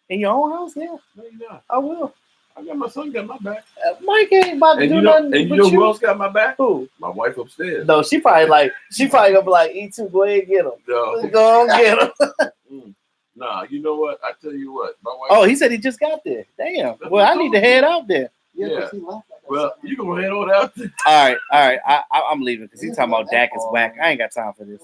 In your own house, yeah. No, you're not. I will. I got my son got my back. Mike ain't about to do nothing. And you know who else got my back? Who? My wife upstairs. No, she probably gonna be like, E2, go ahead and get him. No. Go on get him. Nah, you know what? I tell you what. My wife. Oh, he said he just got there. Damn. Well, I need to head out there. Yeah. Well, you gonna head on out there. All right. I'm leaving because he's talking about Dak is whack. I ain't got time for this.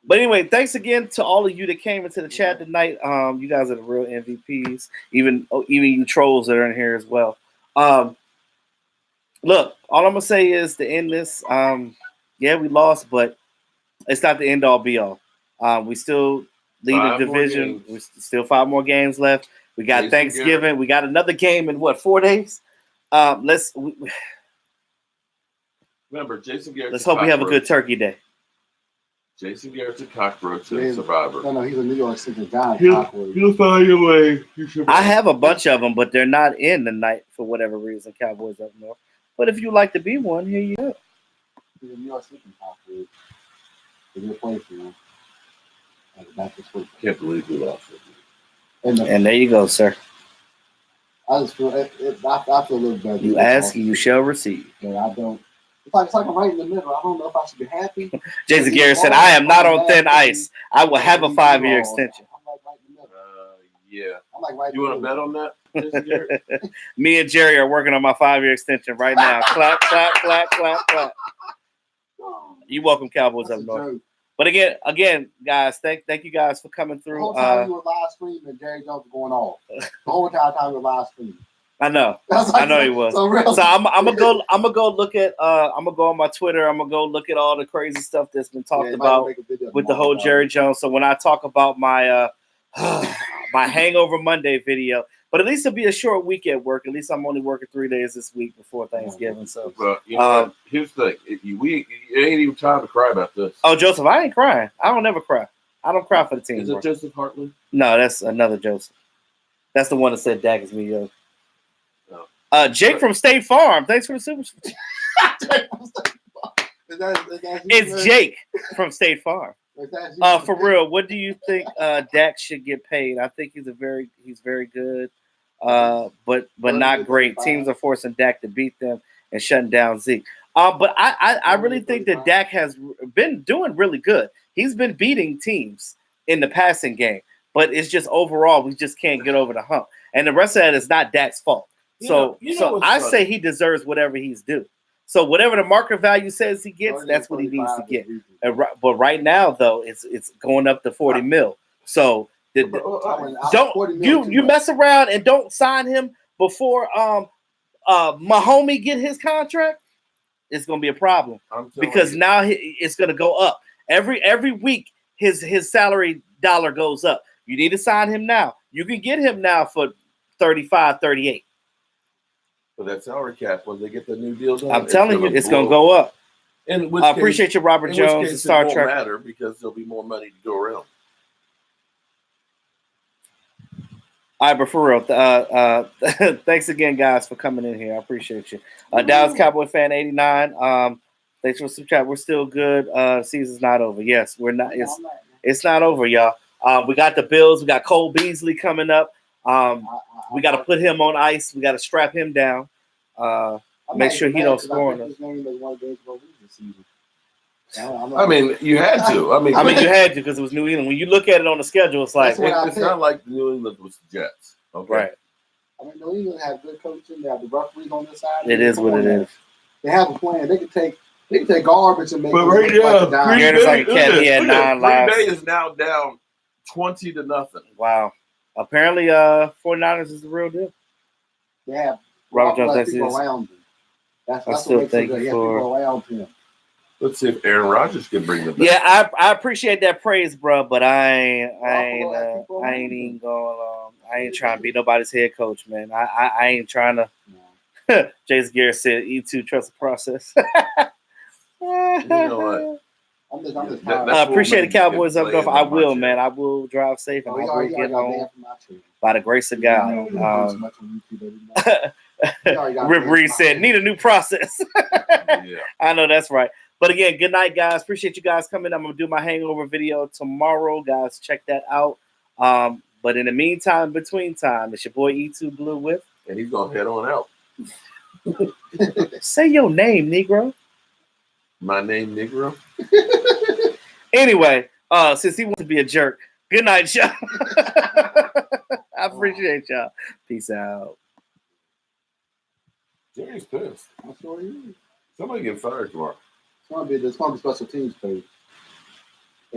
But anyway, thanks again to all of you that came into the chat tonight. You guys are the real MVPs. Even you trolls that are in here as well. Look, all I'm gonna say is to end this. Yeah, we lost, but it's not the end all be all. We still lead the division. We still 5 more games left. We got Thanksgiving. We got another game in 4 days. Remember, Jason Garrett. Let's hope we have a good turkey day. Jason Garrett's a cockroach and a survivor. No, he's a New York City guy. He'll find your way. I have a bunch of them, but they're not in the night for whatever reason. Cowboys up north. But if you like to be one, here you go. He's a New York City cockroach. It's a good place for him. Can't believe we lost it. And there you go, sir. I just feel I feel a little better. You ask, you shall receive. Yeah, I don't. It's like I'm right in the middle. I don't know if I should be happy. Jason Garrett said, "I am not on thin ice. I will have a 5-year extension." I'm like right in the middle. Yeah. I'm like right. You want to bet on that, Jason Garrett? Me and Jerry are working on my 5-year extension right now. Clap, clap, clap, clap, clap. You welcome, Cowboys up north. But again, guys, thank you guys for coming through. The whole time you were live streaming, Jerry Jones was going off. The whole entire time you were live streaming. I know. I know he was. So I'm gonna go look at I'm gonna go on my Twitter. I'm gonna go look at all the crazy stuff that's been talked about with the whole Jerry Jones. So when I talk about my my Hangover Monday video, but at least it'll be a short week at work. At least I'm only working 3 days this week before Thanksgiving. So well, here's the thing: it ain't even time to cry about this. Oh, Joseph, I ain't crying. I don't ever cry. I don't cry for the team. Is it Joseph Hartley? No, that's another Joseph. That's the one that said Dak is mediocre. Jake from State Farm. Thanks for the super. It's Jake from State Farm. For real, what do you think Dak should get paid? I think he's very good, but not great. Teams are forcing Dak to beat them and shutting down Zeke. But I really think that Dak has been doing really good. He's been beating teams in the passing game, but it's just overall we just can't get over the hump. And the rest of that is not Dak's fault. So I say he deserves whatever he's due. So whatever the market value says he gets, that's what he needs to get. But right now, though, it's going up to 40 mil. So don't you mess around and don't sign him before Mahomie get his contract. It's going to be a problem because now it's going to go up every week. His salary dollar goes up. You need to sign him now. You can get him now for 35, 38. But that salary cap, when they get the new deal done, I'm telling you, it's going to go up. And I appreciate you, Robert Jones, and Star Trek. It won't matter because there'll be more money to go around. All right, but for real, thanks again, guys, for coming in here. I appreciate you. Dallas Cowboy fan 89. Thanks for the chat. We're still good. Season's not over. Yes, we're not. It's not over, y'all. We got the Bills. We got Cole Beasley coming up. We got to put him on ice. We got to strap him down. Make sure he don't score on us. I mean, you had to. I mean, you had to because it was New England. When you look at it on the schedule, it's like it's not like New England was the Jets. Okay. Right. I mean, New England has good coaching. They have the referees on this side. It is what it is. They have a plan. They can take garbage and make it like a dime. He had 9 lives. Green Bay is now down 20-0. Wow. Apparently, 49ers is the real deal. They have Robert Jones people around them. That's what still makes it thank good. you He has for- people around him. Let's see if Aaron Rodgers can bring them back. Yeah, I appreciate that praise, bro. But I ain't even going. I ain't trying to be nobody's head coach, man. I ain't trying to. Jason Garrett said, "E2 trust the process." You know what? I'm just That's appreciate the what Cowboys makes up it north. play I in will, my man. chair. I will drive safe and I will get home home. by the grace of God. Rip Reed said, "Need a new process." Yeah. I know that's right. But again, good night, guys. Appreciate you guys coming. I'm gonna do my hangover video tomorrow, guys. Check that out. But in the meantime, between time, it's your boy E2 Blue with, And he's gonna head on out. say your name, Negro. My name, Negro. Anyway, since he wants to be a jerk, good night, y'all. I appreciate y'all. Peace out. Jerry's pissed. I'm sure he is. Somebody get fired tomorrow. It's gonna be special teams page.